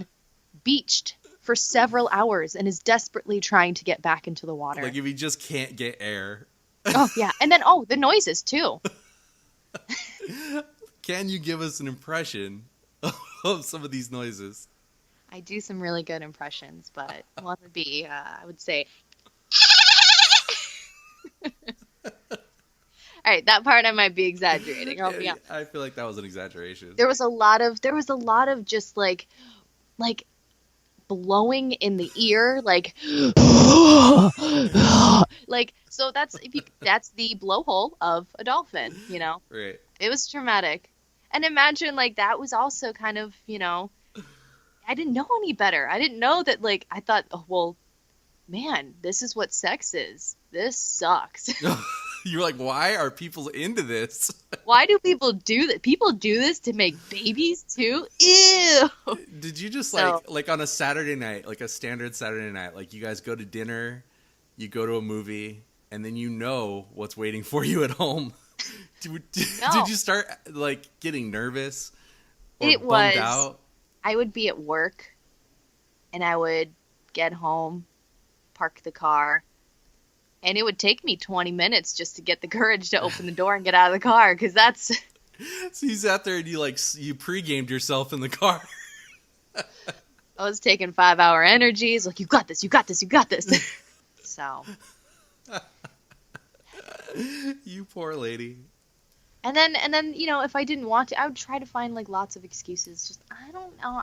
S2: beached for several hours and is desperately trying to get back into the water.
S1: Like if he just can't get air.
S2: Oh, yeah. And then, the noises, too.
S1: Can you give us an impression of some of these noises?
S2: I do some really good impressions, but one would be, I would say... All right, that part I might be exaggerating. Yeah.
S1: I feel like that was an exaggeration.
S2: There was a lot of just like blowing in the ear, like so that's the blowhole of a dolphin,
S1: Right.
S2: It was traumatic. And imagine, like, that was also kind of, I didn't know any better. I didn't know that, like, I thought, oh, well, man, this is what sex is. This sucks.
S1: You're like, why are people into this?
S2: Why do people do that? People do this to make babies too? Ew.
S1: Did you just
S2: So-
S1: like on a Saturday night, like a standard Saturday night, like you guys go to dinner, you go to a movie, and then you know what's waiting for you at home? Did you start like getting nervous or
S2: It
S1: bummed
S2: was-
S1: out?
S2: I would be at work, and I would get home, park the car, and it would take me 20 minutes just to get the courage to open the door and get out of the car, because that's...
S1: So you sat there and you pre-gamed yourself in the car.
S2: I was taking 5-hour energies, like, you got this, you got this, you got this. So...
S1: You poor lady.
S2: And then, if I didn't want to, I would try to find, like, lots of excuses. Just, I don't know,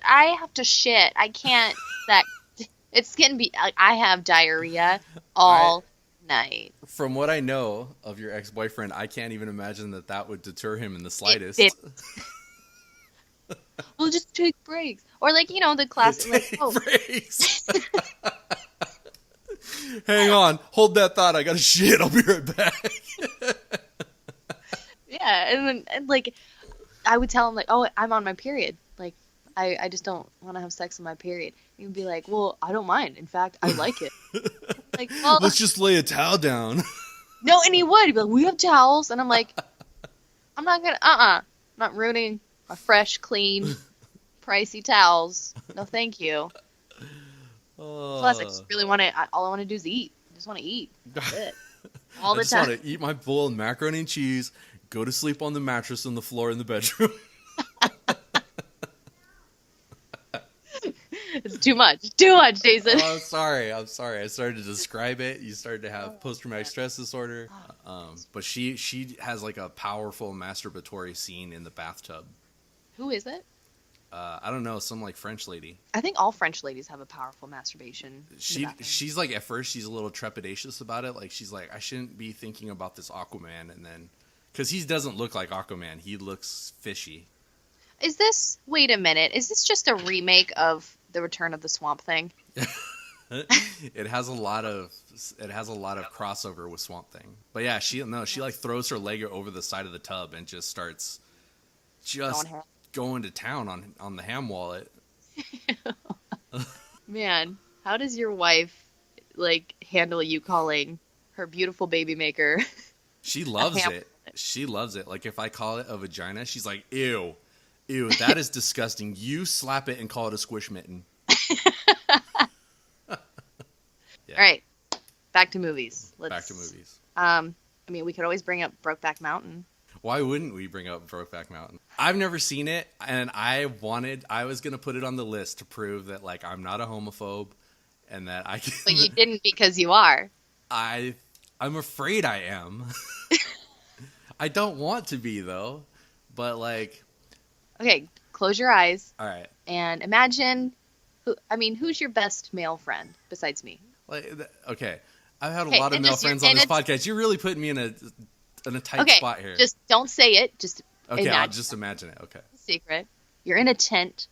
S2: I have to shit. I can't, it's gonna be, like, I have diarrhea all night.
S1: From what I know of your ex-boyfriend, I can't even imagine that would deter him in the slightest.
S2: We'll just take breaks. Or, like, the classic, like,
S1: Take breaks. Hang on, hold that thought. I gotta shit. I'll be right back.
S2: yeah, and then, like, I would tell him, like, oh, I'm on my period. Like, I just don't want to have sex on my period. You'd be like, well, I don't mind. In fact, I like it. Like, well,
S1: Let's just lay a towel down.
S2: no, and he would. He'd be like, we have towels. And I'm like, I'm not going to, I'm not ruining my fresh, clean, pricey towels. No, thank you. Plus, I just really want to, all I want to do is eat. I just want to eat. That's it. All
S1: I
S2: the
S1: just
S2: time.
S1: want to eat my bowl of macaroni and cheese, go to sleep on the mattress on the floor in the bedroom.
S2: It's too much. Too much, Jason.
S1: Oh, I'm sorry. I started to describe it. You started to have post-traumatic stress disorder. But she has like a powerful masturbatory scene in the bathtub.
S2: Who is it?
S1: I don't know, some like French lady.
S2: I think all French ladies have a powerful masturbation. in the bathroom.
S1: She's like, at first she's a little trepidatious about it. Like she's like, I shouldn't be thinking about this Aquaman, and then because he doesn't look like Aquaman, he looks fishy.
S2: Is this? Wait a minute. Is this just a remake of The Return of the Swamp Thing?
S1: It has a lot of crossover with Swamp Thing. But yeah, she like throws her leg over the side of the tub and just starts going to town on the ham wallet.
S2: Man, how does your wife like handle you calling her beautiful baby maker?
S1: She loves it. She loves it. Like if I call it a vagina, she's like, ew, that is disgusting. You slap it and call it a squish mitten. Yeah.
S2: All right, back to movies.
S1: Back to movies.
S2: I mean, we could always bring up Brokeback Mountain.
S1: Why wouldn't we bring up Brokeback Mountain? I've never seen it, and I was going to put it on the list to prove that, like, I'm not a homophobe, and that I can...
S2: But you didn't because you are.
S1: I'm afraid I am. I don't want to be, though, but, like...
S2: Okay, close your eyes.
S1: All right.
S2: And imagine, who's your best male friend besides me?
S1: Like, okay, I've had a lot of male friends on this podcast. You're really putting me in a tight spot here.
S2: Just don't say it. Just
S1: okay.
S2: imagine.
S1: I'll just imagine it. Okay.
S2: Secret. You're in a tent.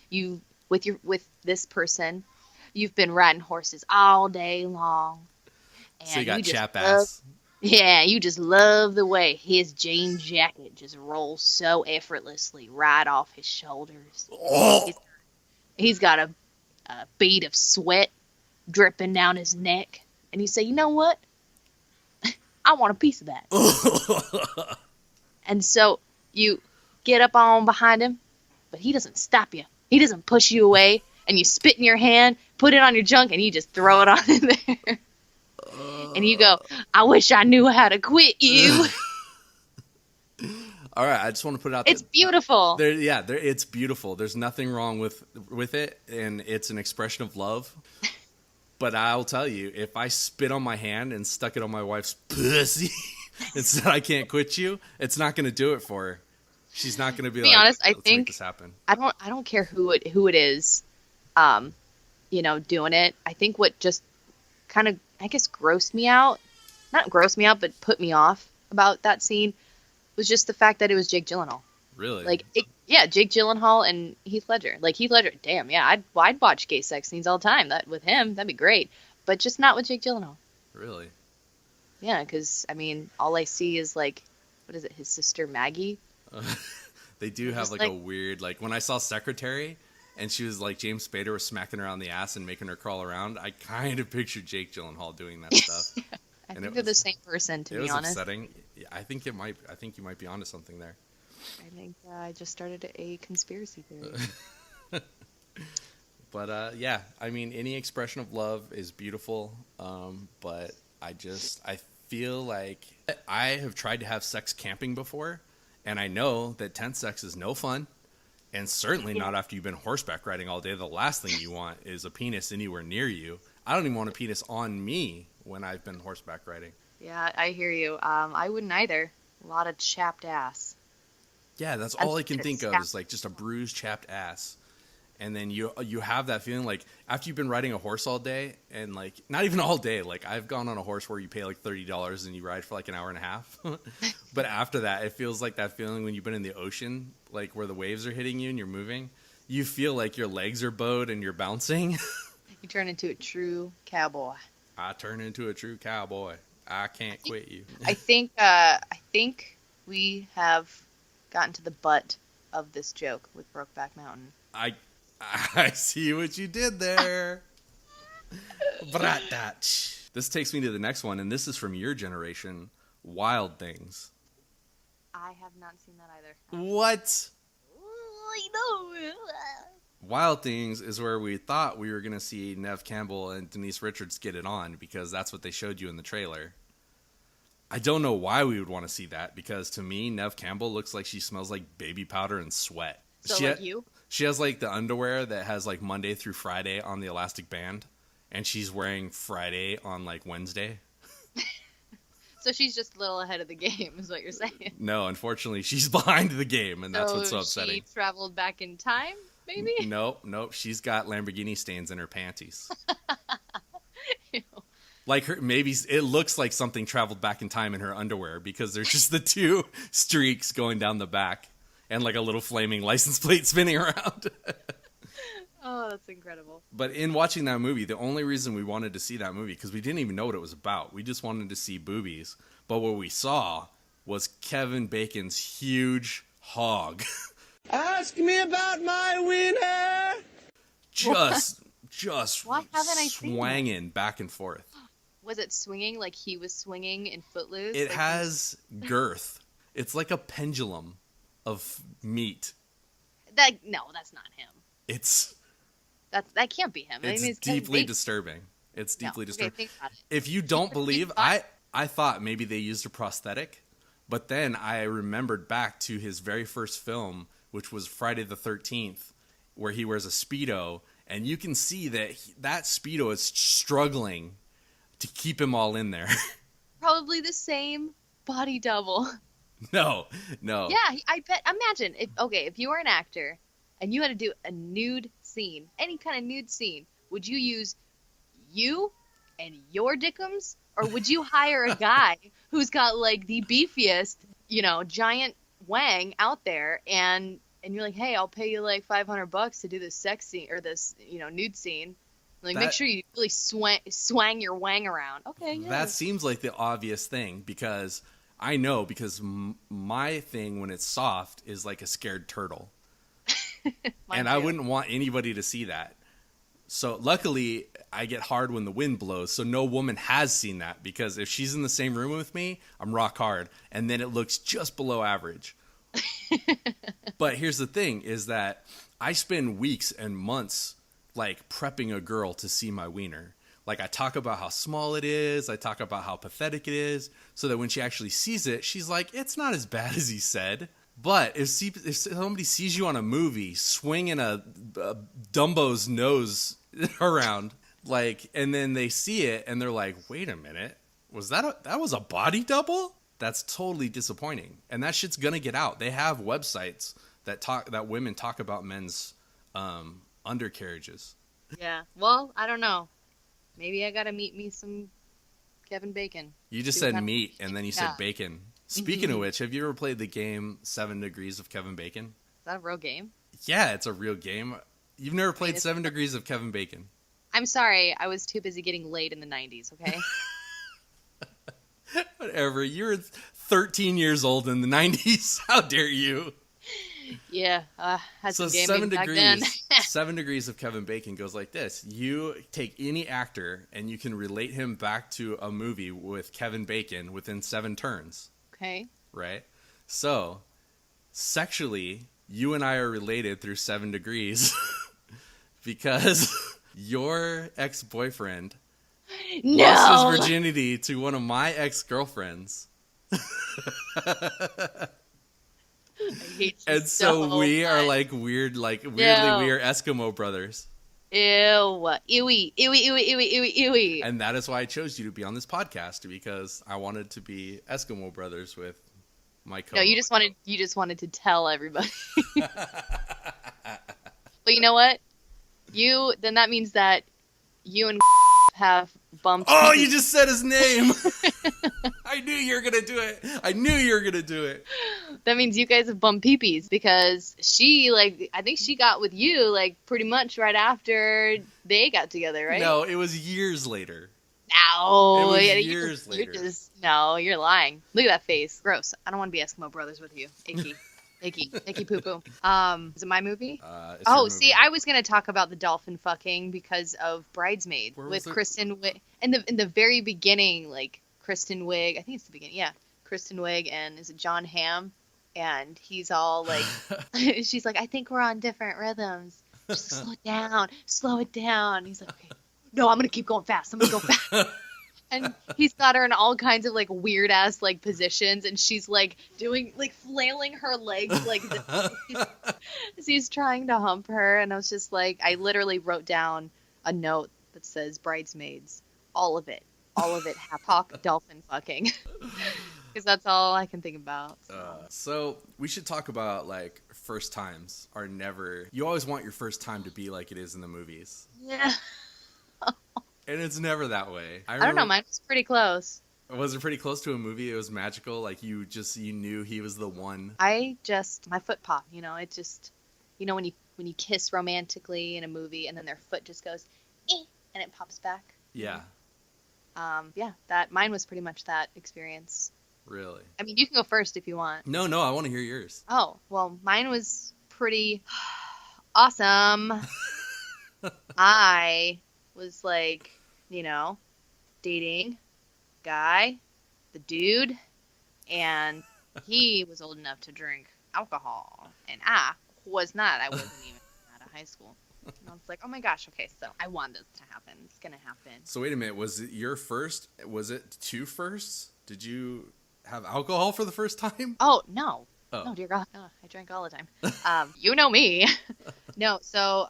S2: You with this person. You've been riding horses all day long. And
S1: So you got chap
S2: love,
S1: ass.
S2: Yeah, you just love the way his jean jacket just rolls so effortlessly right off his shoulders.
S1: Oh.
S2: He's got a bead of sweat dripping down his neck, and you say, you know what? I want a piece of that. And so you get up on behind him, but he doesn't stop you. He doesn't push you away, and you spit in your hand, put it on your junk, and you just throw it on in there. And you go, I wish I knew how to quit you.
S1: All right, I just want to put it out.
S2: It's beautiful.
S1: It's beautiful. There's nothing wrong with it, and it's an expression of love. But I'll tell you, if I spit on my hand and stuck it on my wife's pussy and said I can't quit you, it's not going to do it for her. She's not going to be like,
S2: honest, I
S1: let's
S2: think
S1: make this happen.
S2: I don't care who it is, doing it. I think what just kind of, I guess, not grossed me out, but put me off about that scene was just the fact that it was Jake Gyllenhaal.
S1: Really?
S2: Jake Gyllenhaal and Heath Ledger. Like, Heath Ledger, damn, yeah, I'd watch gay sex scenes all the time. That with him, that'd be great. But just not with Jake Gyllenhaal.
S1: Really?
S2: Yeah, because, all I see is, like, what is it, his sister Maggie?
S1: They do have, like, a weird, like, when I saw Secretary, and she was, like, James Spader was smacking her on the ass and making her crawl around, I kind of pictured Jake Gyllenhaal doing that stuff.
S2: I think they're the same person, to be honest.
S1: It was upsetting. Yeah, I think you might be onto something there.
S2: I think I just started a conspiracy theory.
S1: But any expression of love is beautiful. But I feel like I have tried to have sex camping before, and I know that tent sex is no fun, and certainly not after you've been horseback riding all day. The last thing you want is a penis anywhere near you. I don't even want a penis on me when I've been horseback riding.
S2: Yeah, I hear you. I wouldn't either. A lot of chapped ass.
S1: Yeah, that's all I can think of is like just a bruised, chapped ass. And then you have that feeling like after you've been riding a horse all day, and like not even all day, like I've gone on a horse where you pay like $30 and you ride for like an hour and a half. But after that, it feels like that feeling when you've been in the ocean, like where the waves are hitting you and you're moving. You feel like your legs are bowed and you're bouncing.
S2: You turn into a true cowboy.
S1: I turn into a true cowboy. I can't quit you.
S2: I think we have gotten to the butt of this joke with Brokeback Mountain.
S1: I see what you did there. Bratach. This takes me to the next one, and this is from your generation, Wild Things.
S2: I have not seen that either.
S1: What?
S2: I know.
S1: Wild Things is where we thought we were going to see Nev Campbell and Denise Richards get it on, because that's what they showed you in the trailer. I don't know why we would want to see that, because to me, Nev Campbell looks like she smells like baby powder and sweat.
S2: So like you?
S1: She has like the underwear that has like Monday through Friday on the elastic band, and she's wearing Friday on like Wednesday.
S2: So she's just a little ahead of the game, is what you're saying.
S1: No, unfortunately, she's behind the game, and that's what's so upsetting.
S2: She traveled back in time, maybe?
S1: Nope. She's got Lamborghini stains in her panties.
S2: Ew.
S1: Like her, maybe it looks like something traveled back in time in her underwear, because there's just the two streaks going down the back and like a little flaming license plate spinning around.
S2: Oh, that's incredible.
S1: But in watching that movie, the only reason we wanted to see that movie, because we didn't even know what it was about. We just wanted to see boobies. But what we saw was Kevin Bacon's huge hog.
S7: Ask me about my wiener.
S1: Just
S2: Why haven't I seen
S1: swanging back and forth.
S2: Was it swinging like he was swinging in Footloose?
S1: It
S2: like
S1: has girth. It's like a pendulum of meat.
S2: No, that's not him. That can't be him.
S1: It's
S2: I mean,
S1: deeply disturbing. It's deeply disturbing.
S2: Okay, think about it.
S1: If you don't believe, I thought maybe they used a prosthetic, but then I remembered back to his very first film, which was Friday the 13th, where he wears a Speedo, and you can see that that Speedo is struggling to keep him all in there.
S2: Probably the same body double.
S1: No.
S2: Yeah, I bet. Imagine if you were an actor and you had to do a nude scene, any kind of nude scene, would you use you and your dickums, or would you hire a guy who's got like the beefiest, giant wang out there, and you're like, hey, I'll pay you like $500 to do this sex scene or this, nude scene. Like, make sure you really swang your wang around. Okay, yeah.
S1: That seems like the obvious thing, because I know, because my thing when it's soft is like a scared turtle. And I wouldn't want anybody to see that. So luckily, I get hard when the wind blows, so no woman has seen that, because if she's in the same room with me, I'm rock hard, and then it looks just below average. But here's the thing, is that I spend weeks and months like prepping a girl to see my wiener. Like, I talk about how small it is, I talk about how pathetic it is, so that when she actually sees it, she's like, it's not as bad as he said. But if somebody sees you on a movie swinging a Dumbo's nose around, like, and then they see it and they're like, wait a minute, that was a body double? That's totally disappointing. And that shit's gonna get out. They have websites that women talk about men's undercarriages.
S2: Yeah. Well, I don't know. Maybe I gotta meet me some Kevin Bacon.
S1: You just said meat, and then you said bacon. Speaking of which, have you ever played the game 7 Degrees of Kevin Bacon?
S2: Is that a real game?
S1: Yeah, it's a real game. You've never played 7 Degrees of Kevin Bacon?
S2: I'm sorry. I was too busy getting laid in the 90s, okay?
S1: Whatever. You were 13 years old in the 90s. How dare you?
S2: Yeah. Had
S1: So
S2: some
S1: 7
S2: gaming back then.
S1: Degrees. 7 Degrees of Kevin Bacon goes like this. You take any actor and you can relate him back to a movie with Kevin Bacon within 7 turns.
S2: Okay.
S1: Right? So, sexually, you and I are related through 7 degrees because your ex-boyfriend lost his virginity to one of my ex-girlfriends.
S2: I hate you
S1: And so we
S2: much.
S1: are like weird, like weirdly we are Eskimo brothers.
S2: Ew. Ewy. Ewy, ewy, ewy, ewy, ewy.
S1: And that is why I chose you to be on this podcast, because I wanted to be Eskimo brothers with my co.
S2: No, you just wanted to tell everybody. But you know what? Then that means that you and have bumped.
S1: Oh, you just said his name. I knew you were going to do it. I knew you were going to do it.
S2: That means you guys have bumped peepees, because I think she got with you, like, pretty much right after they got together, right?
S1: No, it was years later.
S2: No.
S1: It was years later.
S2: No, you're lying. Look at that face. Gross. I don't want to be Eskimo brothers with you. Icky. Icky poo poo. Is it my movie?
S1: It's your
S2: Oh,
S1: movie.
S2: see, I was gonna talk about the dolphin fucking because of Bridesmaid
S1: Where was
S2: with
S1: it?
S2: Kristen Wiig. In the very beginning, like Kristen Wiig, I think it's the beginning. Yeah, Kristen Wiig and is it John Hamm? And he's all like, she's like, I think we're on different rhythms. She's like, slow it down. He's like, okay, no, I'm gonna keep going fast. I'm gonna go fast. And he's got her in all kinds of like weird ass like positions, and she's like doing like flailing her legs like this as he's trying to hump her. And I was just like, I literally wrote down a note that says Bridesmaids, all of it, Hapoc dolphin fucking, because that's all I can think about.
S1: So we should talk about like first times are never. You always want your first time to be like it is in the movies,
S2: Yeah,
S1: and it's never that way.
S2: I don't know, mine was pretty close.
S1: Was it pretty close to a movie? It was magical. Like you knew he was the one.
S2: My foot popped. You know, it just, you know, when you kiss romantically in a movie and then their foot just goes, and it pops back.
S1: Yeah.
S2: Yeah, that mine was pretty much that experience.
S1: Really?
S2: I mean, you can go first if you want.
S1: No, I want to hear yours.
S2: Oh, well, mine was pretty awesome. I was like, you know, dating guy, the dude, and he was old enough to drink alcohol, and I was not. I wasn't even out of high school. And I was like, oh my gosh, okay, so I want this to happen. It's gonna happen.
S1: So wait a minute. Was it your first? Was it two firsts? Did you have alcohol for the first time?
S2: Oh, no.
S1: Oh.
S2: No, dear God. Oh, I drank all the time. You know me. No, so,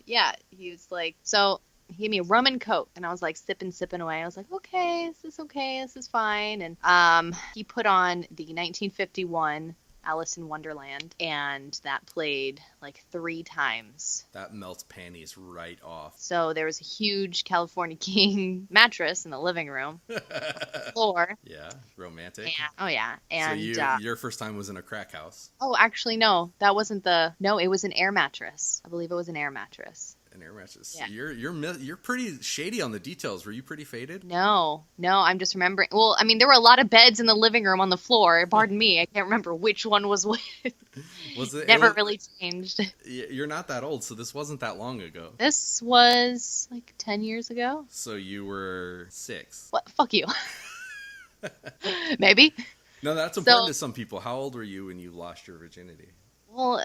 S2: yeah, he was like, so he gave me a rum and Coke, and I was like sipping away. I was like, okay, this is fine. And he put on the 1951 Alice in Wonderland, and that played like 3 times.
S1: That melts panties right off.
S2: So there was a huge California King mattress in the living room floor.
S1: Yeah, romantic.
S2: And, oh yeah, and
S1: so your first time was in a crack house.
S2: oh, actually, no, that wasn't it was an air mattress. I believe it was an air mattress.
S1: An air mattress.
S2: Yeah.
S1: You're pretty shady on the details. Were you pretty faded?
S2: No, I'm just remembering. Well, I mean, there were a lot of beds in the living room on the floor. Pardon me, I can't remember which one was which.
S1: Was it
S2: Never really changed.
S1: You're not that old, so this wasn't that long ago.
S2: This was like 10 years ago.
S1: So you were 6.
S2: What? Fuck you. Maybe.
S1: No, that's important to some people. How old were you when you lost your virginity?
S2: Well,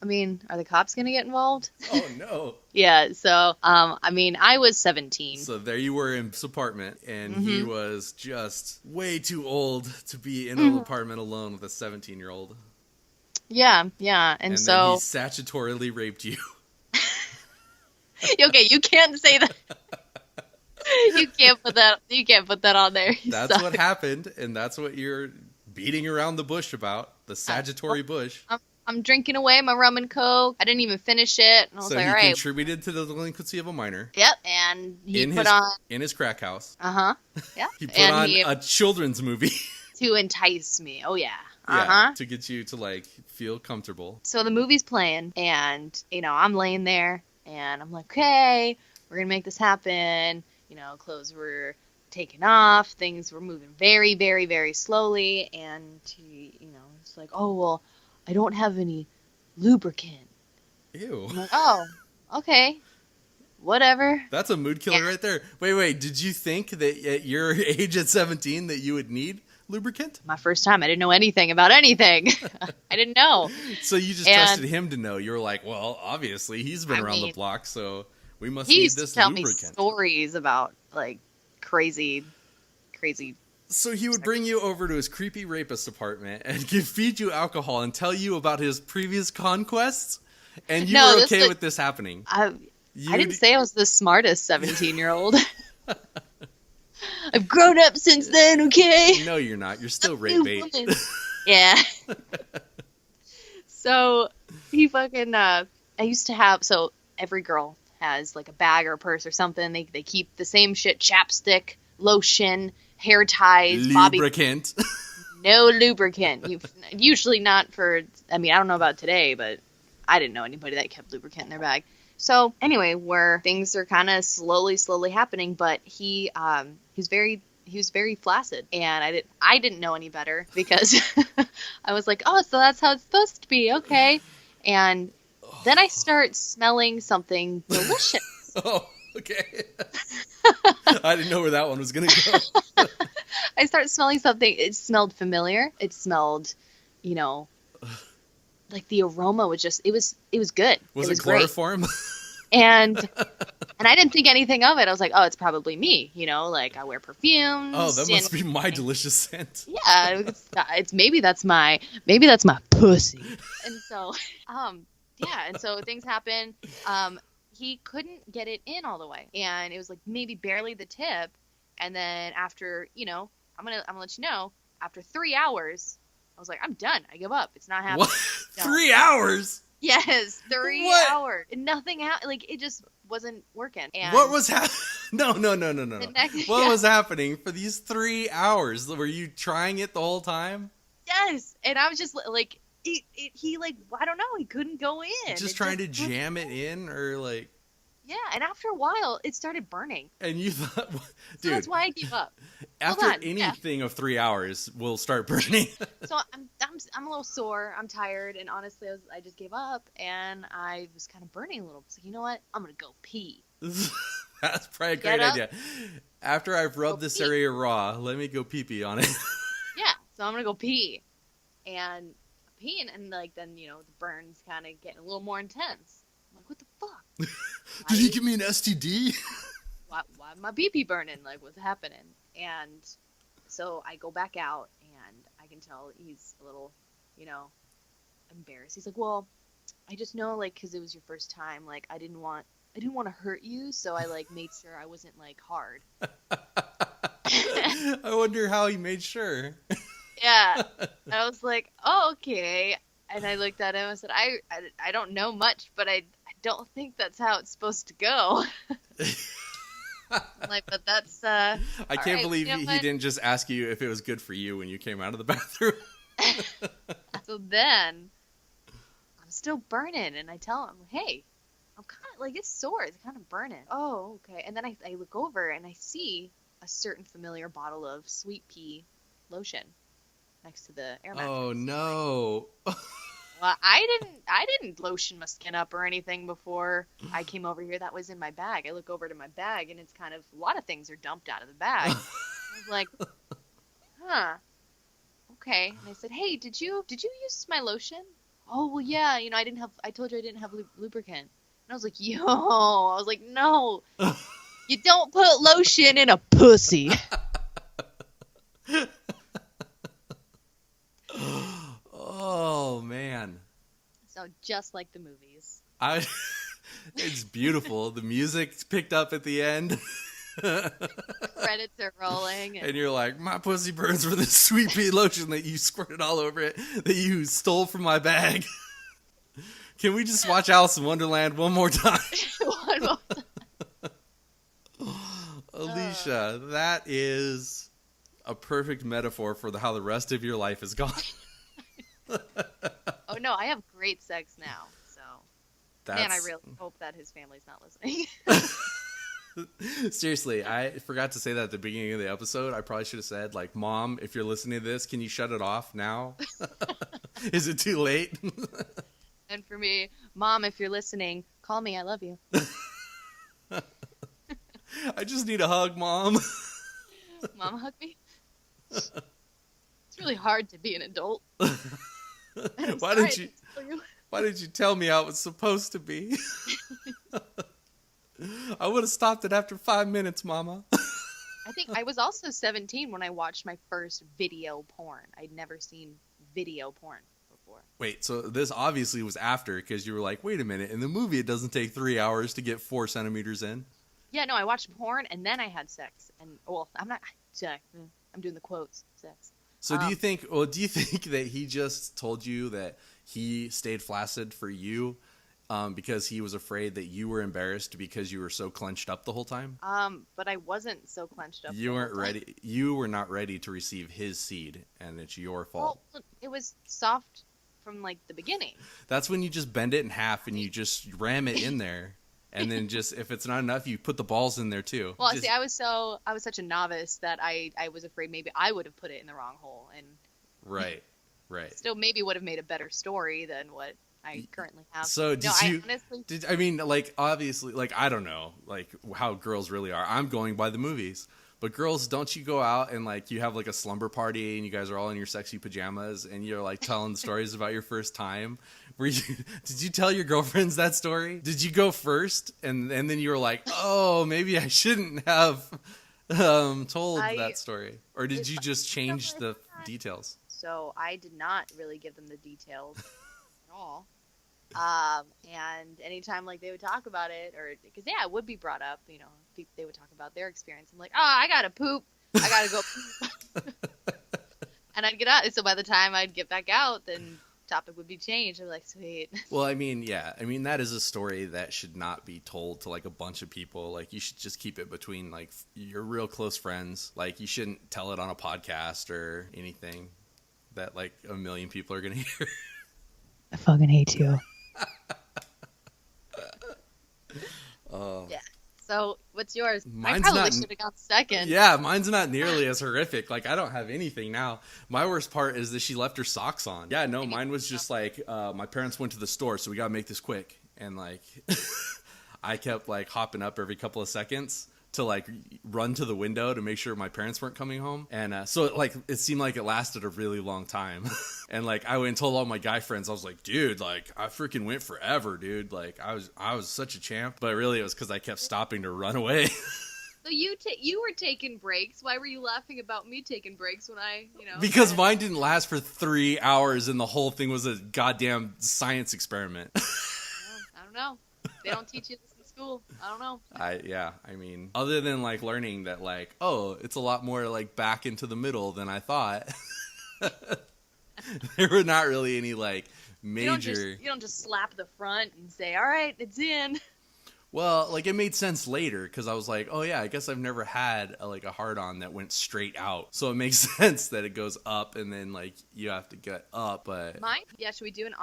S2: I mean, are the cops gonna get involved?
S1: Oh no.
S2: Yeah. So, I mean, I was 17.
S1: So there you were in his apartment, and he was just way too old to be in an apartment alone with a 17-year-old.
S2: Yeah. And
S1: so
S2: so
S1: then he statutorily raped you.
S2: okay, you can't say that. You can't put that on there.
S1: That's
S2: Sorry.
S1: what happened, and that's what you're beating around the bush about, the statutory bush.
S2: I'm drinking away my rum and Coke. I didn't even finish it. And I was
S1: So
S2: like,
S1: he
S2: all right.
S1: contributed to the delinquency of a minor.
S2: Yep. And he
S1: in
S2: put on.
S1: in his crack house.
S2: Yeah.
S1: He put
S2: and
S1: on
S2: he,
S1: a children's movie.
S2: to entice me. Oh, yeah.
S1: Yeah, to get you to like feel comfortable.
S2: So the movie's playing, and you know I'm laying there, and I'm like, okay, we're gonna make this happen. You know, clothes were taken off, things were moving very, very, very slowly, and he, you know, it's like, oh well, I don't have any lubricant.
S1: Ew.
S2: I'm like, oh, okay, whatever.
S1: That's a mood killer right there. Wait, did you think that at your age at 17 that you would need lubricant?
S2: My first time, I didn't know anything about anything. I didn't know.
S1: So you just trusted him to know. You were like, well, obviously he's been around the block, so we must
S2: he
S1: need
S2: used
S1: this
S2: to tell
S1: lubricant.
S2: me stories about like crazy.
S1: So he would bring you over to his creepy rapist apartment and feed you alcohol and tell you about his previous conquests, and you were okay with this happening.
S2: I didn't say I was the smartest 17-year-old. I've grown up since then, okay?
S1: No, you're not. You're still rape bait.
S2: Yeah. So he fucking, I used to have, so every girl has like a bag or a purse or something. They keep the same shit, chapstick, lotion, hair ties,
S1: lubricant.
S2: No lubricant. Usually not for, I mean, I don't know about today, but I didn't know anybody that kept lubricant in their bag. So anyway, where things are kind of slowly happening, but he's very he was very flaccid, and I didn't know any better because I was like, oh, so that's how it's supposed to be, okay. And then I start smelling something delicious.
S1: Oh, okay. I didn't know where that one was gonna go.
S2: I start smelling something. It smelled familiar. It smelled, you know, like the aroma was just, it was good.
S1: Was
S2: it
S1: it chloroform?
S2: And I didn't think anything of it. I was like, oh, it's probably me, you know, like I wear perfumes.
S1: Oh, that must be my delicious scent.
S2: Yeah, it's maybe that's my pussy. And so, yeah, and so things happen. He couldn't get it in all the way, and it was like maybe barely the tip. And then after, you know, I'm gonna let you know, after 3 hours, I was like, I'm done. I give up. It's not happening.
S1: What? 3 hours?
S2: Yes, 3
S1: What?
S2: hours. And nothing happened. Like, it just wasn't working. And
S1: What was happening? No. What was happening for these 3 hours? Were you trying it the whole time?
S2: Yes. And I was just like, he like, I don't know, he couldn't go in.
S1: Just trying to jam it in, or like?
S2: Yeah, and after a while, it started burning.
S1: And you thought, dude,
S2: so that's why I gave up.
S1: After anything of 3 hours will start burning.
S2: So I'm a little sore. I'm tired, and honestly, I just gave up, and I was kind of burning a little. So you know what? I'm gonna go pee.
S1: That's probably a great idea. After I've rubbed this area raw, let me go pee pee on it.
S2: Yeah, so I'm gonna go pee, and I'm peeing, and like then you know the burns kind of getting a little more intense. I'm like, what the fuck?
S1: Did he give me an STD?
S2: Why my pee burning? Like, what's happening? And so I go back out, and I can tell he's a little, you know, embarrassed. He's like, well, I just know, like, because it was your first time, like, I didn't want to hurt you, so I like made sure I wasn't like hard.
S1: I wonder how he made sure.
S2: Yeah, and I was like, oh, okay. And I looked at him and said, I don't know much, but I don't think that's how it's supposed to go. I'm like, but that's
S1: I can't
S2: right,
S1: believe
S2: you know
S1: he
S2: what?
S1: didn't just ask you if it was good for you when you came out of the bathroom.
S2: So then I'm still burning, and I tell him, hey, I'm kind of like, it's sore, it's kind of burning. Oh, okay. And then I look over and I see a certain familiar bottle of sweet pea lotion next to the air mattress.
S1: Oh no.
S2: Well, I didn't lotion my skin up or anything before I came over here. That was in my bag. I look over to my bag, and it's kind of, a lot of things are dumped out of the bag. I was like, huh, okay. And I said, hey, did you use my lotion? Oh, well, yeah, you know, I told you I didn't have lubricant. And I was like, no, you don't put lotion in a pussy.
S1: Oh man.
S2: So just like the movies.
S1: It's beautiful. The music picked up at the end.
S2: Credits are rolling.
S1: And you're like, my pussy burns for this sweet pea lotion that you squirted all over it, that you stole from my bag. Can we just watch Alice in Wonderland one more time?
S2: One more time.
S1: Alicia, that is a perfect metaphor for how the rest of your life is gone.
S2: Oh no, I have great sex now. So, man, I really hope that his family's not listening.
S1: Seriously, I forgot to say that at the beginning of the episode. I probably should have said, like, Mom, if you're listening to this, can you shut it off now? Is it too late?
S2: And for me, Mom, if you're listening, call me. I love you.
S1: I just need a hug, Mom.
S2: Mom, hug me. It's really hard to be an adult.
S1: Why didn't you tell me how it was supposed to be? I would have stopped it after 5 minutes, Mama.
S2: I think I was also 17 when I watched my first video porn. I'd never seen video porn before.
S1: Wait, so this obviously was after, because you were like, wait a minute, in the movie it doesn't take 3 hours to get 4 centimeters in?
S2: Yeah, no, I watched porn and then I had sex. And, well, I'm doing the quotes, sex.
S1: So do you think that he just told you that he stayed flaccid for you because he was afraid that you were embarrassed because you were so clenched up the whole time?
S2: But I wasn't so clenched up.
S1: You weren't ready. You were not ready to receive his seed, and it's your fault.
S2: Well, it was soft from like the beginning.
S1: That's when you just bend it in half and you just ram it in there. And then just, if it's not enough, you put the balls in there too.
S2: Well,
S1: Just-
S2: see, I was such a novice that I was afraid maybe I would have put it in the wrong hole, and
S1: Right.
S2: still maybe would have made a better story than what I currently have.
S1: So did
S2: no,
S1: you?
S2: I honestly,
S1: I mean, like, obviously, like, I don't know, like, how girls really are. I'm going by the movies. But girls, don't you go out and, like, you have, like, a slumber party and you guys are all in your sexy pajamas and you're, like, telling stories about your first time? Did you tell your girlfriends that story? Did you go first? And then you were like, oh, maybe I shouldn't have told that story. Or did you just change the details?
S2: so I did not really give them the details at all. And anytime like they would talk about it, or because it would be brought up, you know, they would talk about their experience. I'm like, oh, I gotta poop, I gotta go poop, and I'd get out. So by the time I'd get back out, then topic would be changed. I'm like, sweet.
S1: Well, I mean, yeah, I mean that is a story that should not be told to like a bunch of people. Like you should just keep it between like your real close friends. Like you shouldn't tell it on a podcast or anything that like a million people are gonna hear.
S8: I fucking hate you.
S2: Yeah. So what's yours?
S1: Mine's
S2: I probably
S1: not-
S2: should have gone second.
S1: Yeah, mine's not nearly as horrific. Like I don't have anything now. My worst part is that she left her socks on. Yeah, no, mine was just like my parents went to the store, so we gotta make this quick. And like I kept like hopping up every couple of seconds to like run to the window to make sure my parents weren't coming home. And so like it seemed like it lasted a really long time. And like I went and told all my guy friends, I was like, dude, like I freaking went forever, dude. Like I was such a champ. But really it was because I kept stopping to run away.
S2: So you were taking breaks. Why were you laughing about me taking breaks when I, you know?
S1: Because mine didn't last for 3 hours and the whole thing was a goddamn science experiment.
S2: I don't know. They don't teach you this in school. I don't know.
S1: I mean, other than like learning that like, oh, it's a lot more like back into the middle than I thought. There were not really any like major.
S2: You don't just slap the front and say, "All right, it's in."
S1: Well, like it made sense later because I was like, oh yeah, I guess I've never had a hard-on that went straight out. So it makes sense that it goes up and then like you have to get up. But
S2: Mine? Yeah. Should we do an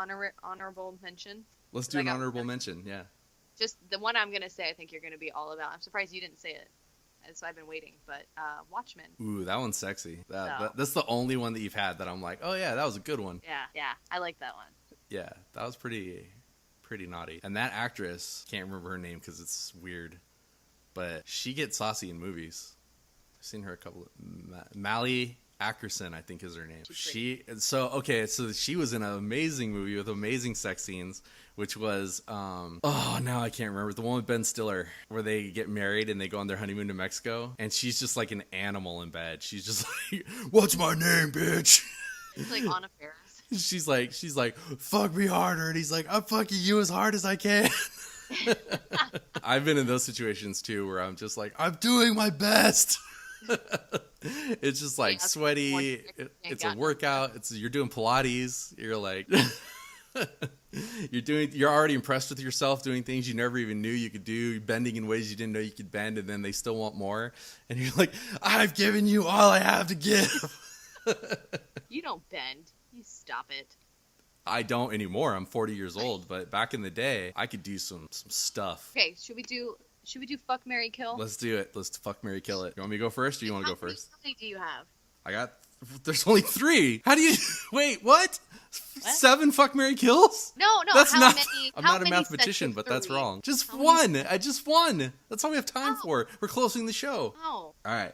S2: honorable mention?
S1: let's do an honorable mention. Yeah.
S2: Just the one I'm gonna say. I think you're gonna be all about. I'm surprised you didn't say it. So I've been waiting. But Watchmen.
S1: Ooh, that one's sexy.
S2: So-
S1: That's the only one that you've had that I'm like, oh yeah, that was a good one.
S2: Yeah. I like that one.
S1: Yeah, that was pretty naughty. And that actress, can't remember her name because it's weird, but she gets saucy in movies. I've seen her a couple of... Mally Ackerson, I think is her name. So she was in an amazing movie with amazing sex scenes, which was, now I can't remember. The one with Ben Stiller, where they get married and they go on their honeymoon to Mexico, and she's just like an animal in bed. She's just like, what's my name, bitch?
S2: It's like Anna Faris.
S1: She's like, fuck me harder. And he's like, I'm fucking you as hard as I can. I've been in those situations too, where I'm just like, I'm doing my best. It's just like sweaty. It's a workout. You're doing Pilates. You're like, you're already impressed with yourself doing things you never even knew you could do. You're bending in ways you didn't know you could bend. And then they still want more. And you're like, I've given you all I have to give.
S2: You don't bend. You stop it.
S1: I don't anymore. I'm 40 years old, but back in the day, I could do some stuff.
S2: Okay, should we do fuck, marry, kill?
S1: Let's do it. Let's fuck, marry, kill it. You want me to go first, or you want to go first?
S2: How many do you have?
S1: There's only 3. How do you? Wait, what? 7 fuck, marry, kills?
S2: No.
S1: That's
S2: how
S1: not.
S2: many,
S1: I'm
S2: how
S1: not a
S2: many
S1: mathematician,
S2: sexes
S1: but
S2: are
S1: that's
S2: we?
S1: wrong. Just
S2: How
S1: one.
S2: many-
S1: I just one. That's all we have time for. We're closing the show.
S2: Oh.
S1: All right.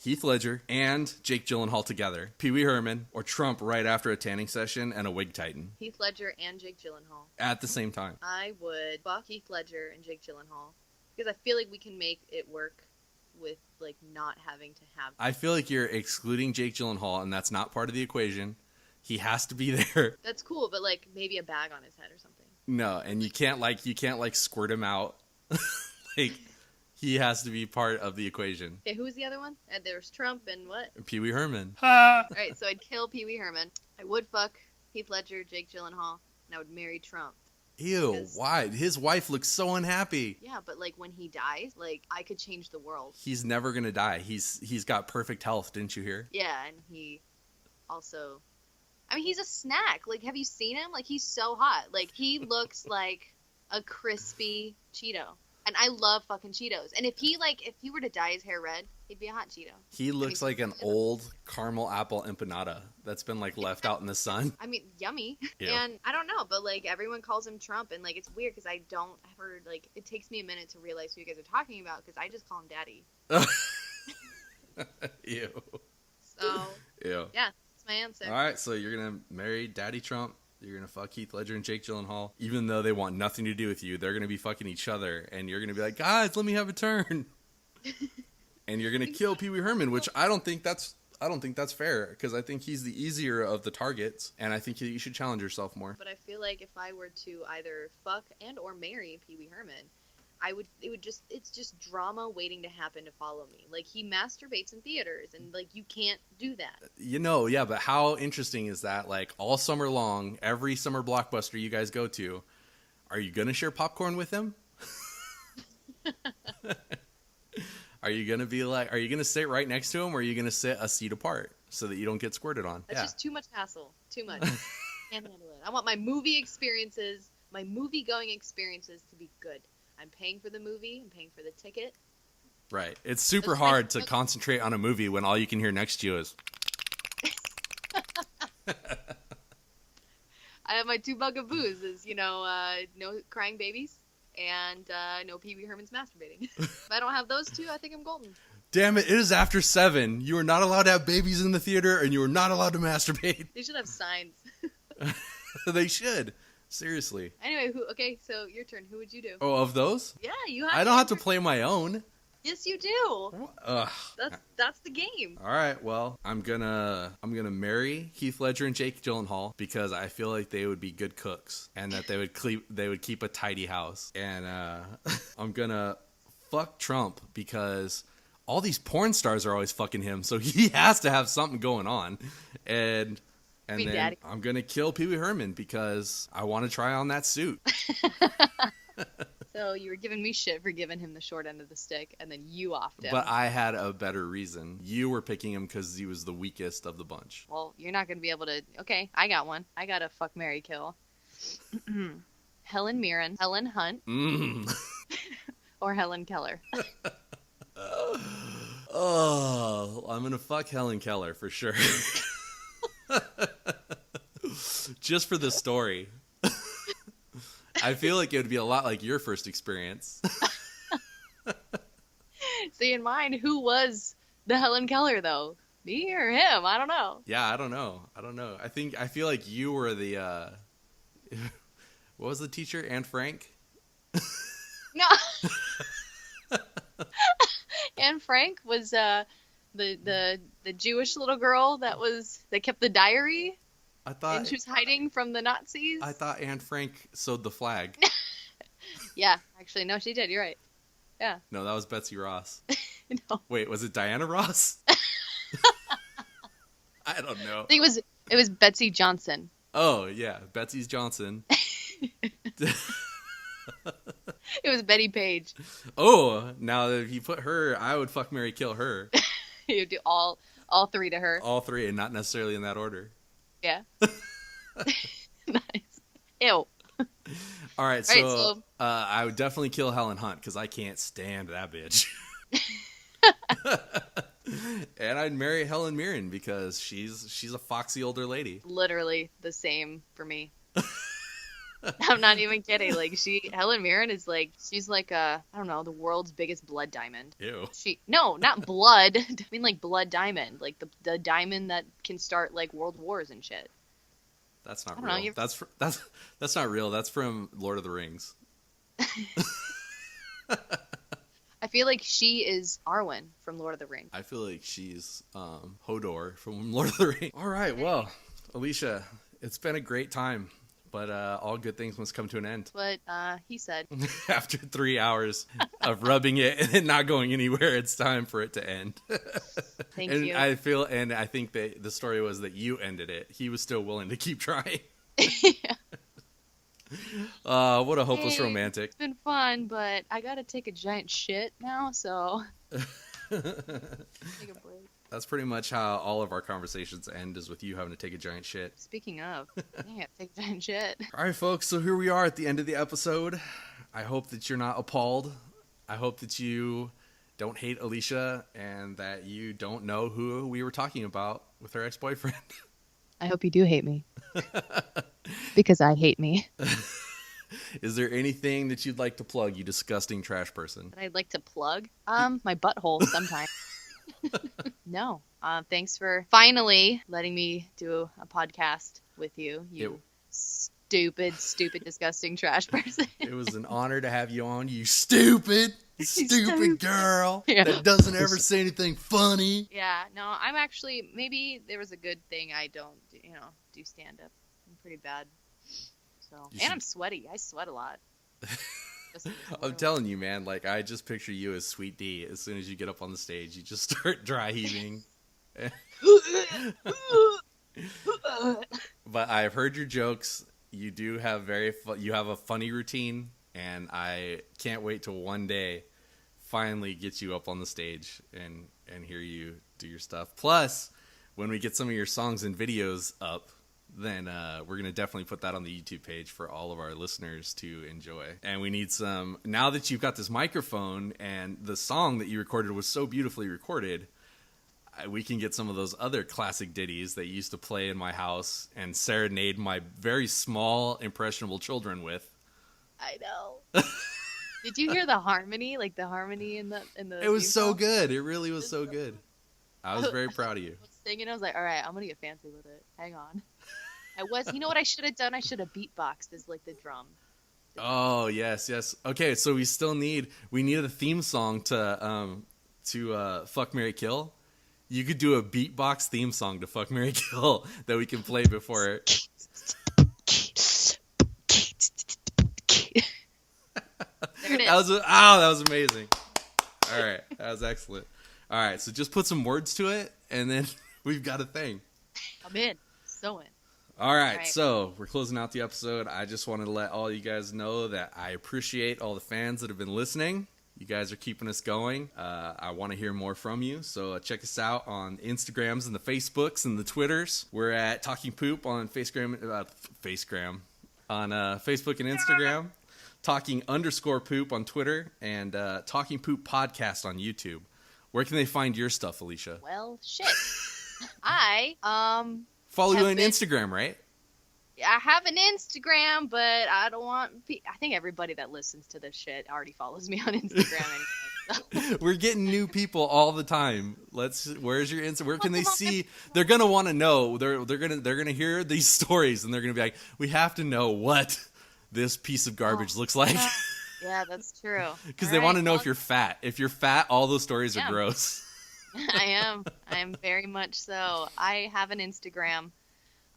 S1: Heath Ledger and Jake Gyllenhaal together, Pee Wee Herman, or Trump right after a tanning session and a wig tighten
S2: Heath Ledger and Jake Gyllenhaal.
S1: at the same time.
S2: I would fuck Heath Ledger and Jake Gyllenhaal because I feel like we can make it work with like not having to have.
S1: I feel like you're excluding Jake Gyllenhaal, and that's not part of the equation. He has to be there.
S2: That's cool, but like maybe a bag on his head or something.
S1: No, and you can't squirt him out. Like he has to be part of the equation.
S2: Okay, who's the other one? There's Trump and what?
S1: Pee Wee Herman.
S2: All right, so I'd kill Pee Wee Herman. I would fuck Heath Ledger, Jake Gyllenhaal, and I would marry Trump.
S1: Ew,
S2: Because-
S1: why? His wife looks so unhappy.
S2: Yeah, but like when he dies, like I could change the world.
S1: He's never gonna die. He's got perfect health, didn't you hear?
S2: Yeah, and he also, I mean, he's a snack. Like, have you seen him? Like, he's so hot. Like, he looks like a crispy Cheeto. And I love fucking Cheetos. And if he were to dye his hair red, he'd be a hot Cheeto.
S1: He looks like an old caramel apple empanada that's been like left out in the sun.
S2: I mean, yummy.
S1: Ew.
S2: And I don't know, but like everyone calls him Trump, and like it's weird because I don't ever like. It takes me a minute to realize who you guys are talking about because I just call him Daddy.
S1: Ew.
S2: So
S1: Ew.
S2: yeah, that's my answer.
S1: All right, so you're gonna marry Daddy Trump. You're gonna fuck Heath Ledger and Jake Gyllenhaal, even though they want nothing to do with you. They're gonna be fucking each other, and you're gonna be like, guys, let me have a turn. And you're gonna kill Pee Wee Herman, which I don't think that's fair because I think he's the easier of the targets, and I think you should challenge yourself more.
S2: But I feel like if I were to either fuck and or marry Pee Wee Herman, it's just drama waiting to happen to follow me. Like he masturbates in theaters, and like you can't do that.
S1: Yeah, but how interesting is that? Like all summer long, every summer blockbuster you guys go to, are you gonna share popcorn with him? Are you gonna sit right next to him, or are you gonna sit a seat apart so that you don't get squirted on?
S2: That's just too much hassle. Too much. Can't handle it. I want my movie experiences, my movie going experiences to be good. I'm paying for the movie. I'm paying for the ticket.
S1: Right. It's super hard to concentrate on a movie when all you can hear next to you is.
S2: I have my two bugaboos is, no crying babies and no Pee Wee Herman's masturbating. If I don't have those two, I think I'm golden.
S1: Damn it is after 7. You are not allowed to have babies in the theater, and you are not allowed to masturbate.
S2: They should have signs.
S1: They should. Seriously.
S2: Anyway, okay, so your turn. Who would you do?
S1: Oh, of those?
S2: Yeah, you have.
S1: I don't have to play my own.
S2: Yes, you do.
S1: Ugh.
S2: That's the game.
S1: All right, well, I'm gonna marry Heath Ledger and Jake Gyllenhaal because I feel like they would be good cooks and that they would keep a tidy house. And I'm gonna fuck Trump because all these porn stars are always fucking him, so he has to have something going on. And then Daddy. I'm gonna kill Pee Wee Herman because I want to try on that suit.
S2: So you were giving me shit for giving him the short end of the stick, and then you offed him.
S1: But I had a better reason. You were picking him because he was the weakest of the bunch.
S2: Well, you're not going to be able to... Okay, I got one. I got a fuck, marry, kill. Helen Mirren, Helen Hunt, or Helen Keller.
S1: Oh, I'm going to fuck Helen Keller for sure. Just for the story. I feel like it would be a lot like your first experience.
S2: See, in mine, who was the Helen Keller, though? Me or him? I don't know.
S1: Yeah, I don't know. I feel like you were the, what was the teacher? Anne Frank?
S2: No. Anne Frank was, the Jewish little girl that kept the diary. And she was hiding from the Nazis.
S1: I thought Anne Frank sewed the flag.
S2: Yeah, actually, no, she did. You're right. Yeah.
S1: No, that was Betsy Ross.
S2: No.
S1: Wait, was it Diana Ross? I don't know.
S2: I think it was Betsy Johnson.
S1: Oh yeah, Betsy's Johnson.
S2: It was Betty Page.
S1: Oh, now that if you put her, I would fuck, marry, kill her.
S2: You do all three to her.
S1: All three, and not necessarily in that order.
S2: Yeah. Nice. Ew.
S1: All right, so I would definitely kill Helen Hunt because I can't stand that bitch. And I'd marry Helen Mirren because she's a foxy older lady.
S2: Literally the same for me. I'm not even kidding. Like Helen Mirren is like, she's like I don't know, the world's biggest blood diamond.
S1: Ew.
S2: No, not blood. I mean like blood diamond, like the diamond that can start like world wars and shit.
S1: That's not real. That's not real. That's from Lord of the Rings.
S2: I feel like she is Arwen from Lord of the Rings.
S1: I feel like she's Hodor from Lord of the Rings. All right, well, Alicia, it's been a great time. But all good things must come to an end.
S2: But he said.
S1: After 3 hours of rubbing it and not going anywhere, it's time for it to end.
S2: Thank
S1: you.
S2: And
S1: I think that the story was that you ended it. He was still willing to keep trying.
S2: Yeah.
S1: What a hopeless romantic.
S2: It's been fun, but I gotta take a giant shit now, so. Take a break.
S1: That's pretty much how all of our conversations end, is with you having to take a giant shit.
S2: Speaking of, I gotta take a giant shit.
S1: All right, folks, so here we are at the end of the episode. I hope that you're not appalled. I hope that you don't hate Alicia and that you don't know who we were talking about with her ex-boyfriend.
S8: I hope you do hate me. Because I hate me.
S1: Is there anything that you'd like to plug, you disgusting trash person?
S2: That I'd like to plug? My butthole sometime. No. Thanks for finally letting me do a podcast with you, stupid, disgusting trash person.
S1: It was an honor to have you on, you stupid girl
S2: Yeah.
S1: that doesn't ever say anything funny.
S2: Yeah, no, I'm actually, maybe there was a good thing I don't, do stand up. I'm pretty bad. So, I'm sweaty. I sweat a lot.
S1: I'm telling you, man, like, I just picture you as Sweet D. As soon as you get up on the stage, you just start dry heaving. But I've heard your jokes. You do have you have a funny routine, and I can't wait till one day finally get you up on the stage and hear you do your stuff. Plus, when we get some of your songs and videos up, then we're going to definitely put that on the YouTube page for all of our listeners to enjoy. And we need some, now that you've got this microphone and the song that you recorded was so beautifully recorded, we can get some of those other classic ditties that you used to play in my house and serenade my very small, impressionable children with.
S2: I know. Did you hear the harmony? Like the harmony in the
S1: It was so good. It really was so good. I was very proud of you.
S2: I was singing, I was like, all right, I'm going to get fancy with it. Hang on. You know what I should have done? I should have beatboxed as like the drum.
S1: Oh, yes. Okay, so we need a theme song to Fuck, Marry, Kill. You could do a beatbox theme song to Fuck, Marry, Kill that we can play before it.
S2: There it is.
S1: That was amazing. All right, that was excellent. All right, so just put some words to it, and then we've got a thing.
S2: I'm in. So in.
S1: All right, so we're closing out the episode. I just wanted to let all you guys know that I appreciate all the fans that have been listening. You guys are keeping us going. I want to hear more from you, so check us out on Instagrams and the Facebooks and the Twitters. We're at Talking Poop on Facebook and Instagram, Talking_Poop on Twitter, and Talking Poop Podcast on YouTube. Where can they find your stuff, Alicia?
S2: Well, shit. I
S1: follow you on Instagram, right?
S2: I have an Instagram, but I don't want. I think everybody that listens to this shit already follows me on Instagram anyway. So.
S1: We're getting new people all the time. Where's your Insta? Where can they see? They're gonna want to know. They're gonna hear these stories, and they're gonna be like, we have to know what this piece of garbage looks like.
S2: Yeah, that's true.
S1: Because they want to know if you're fat. If you're fat, all those stories are gross.
S2: I am very much so. I have an Instagram,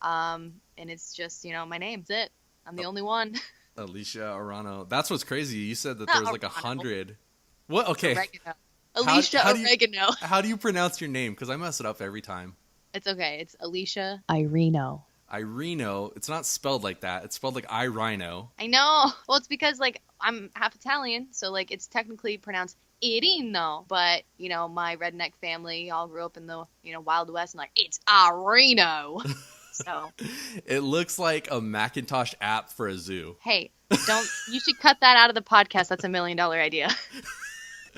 S2: and it's just, my name. That's it. I'm the only one.
S1: Alicia Arano. That's what's crazy. You said that there was like 100. What? Okay.
S2: Oregano. Alicia Oregano.
S1: How do you pronounce your name? Because I mess it up every time.
S2: It's okay. It's Alicia
S8: Irino.
S1: Irino. It's not spelled like that. It's spelled like Irino.
S2: I know. Well, it's because I'm half Italian, so it's technically pronounced Irino. But my redneck family all grew up in the Wild West, and it's Irino. So
S1: it looks like a Macintosh app for a zoo.
S2: Hey, you should cut that out of the podcast. That's $1 million idea.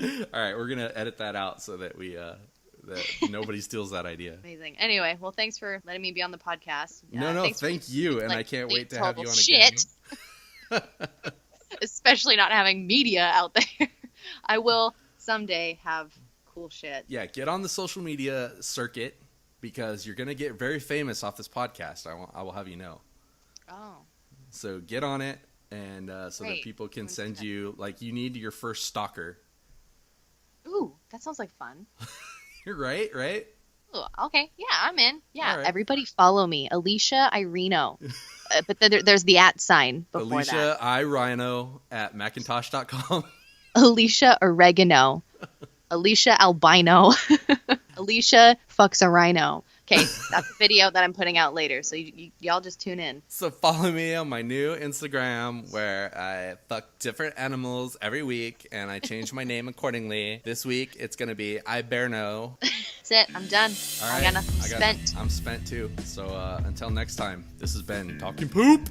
S1: All right, we're gonna edit that out so that that nobody steals that idea.
S2: Amazing. Anyway, well, thanks for letting me be on the podcast.
S1: Thank you, and I can't wait to have you on again.
S2: Especially not having media out there. I will someday have cool shit.
S1: Yeah, get on the social media circuit because you're gonna get very famous off this podcast. I will have you know.
S2: Oh.
S1: So get on it, and so that people can send you you need your first stalker.
S2: Ooh, that sounds like fun.
S1: You're right?
S2: Ooh, okay, yeah, I'm in. Yeah,
S8: right. Everybody follow me, Alicia Irino. But there's the @ sign before
S1: Alicia
S8: that.
S1: Irino at Macintosh.com.
S8: Alicia Oregano. Alicia Albino. Alicia fucks a rhino. Okay, that's a video that I'm putting out later, so y'all just tune in.
S1: So follow me on my new Instagram where I fuck different animals every week, and I change my name accordingly. This week, it's going to be I Bear No.
S2: That's it. I'm done.
S1: All right.
S2: I got nothing spent.
S1: I'm spent too. So until next time, this has been Talking Poop.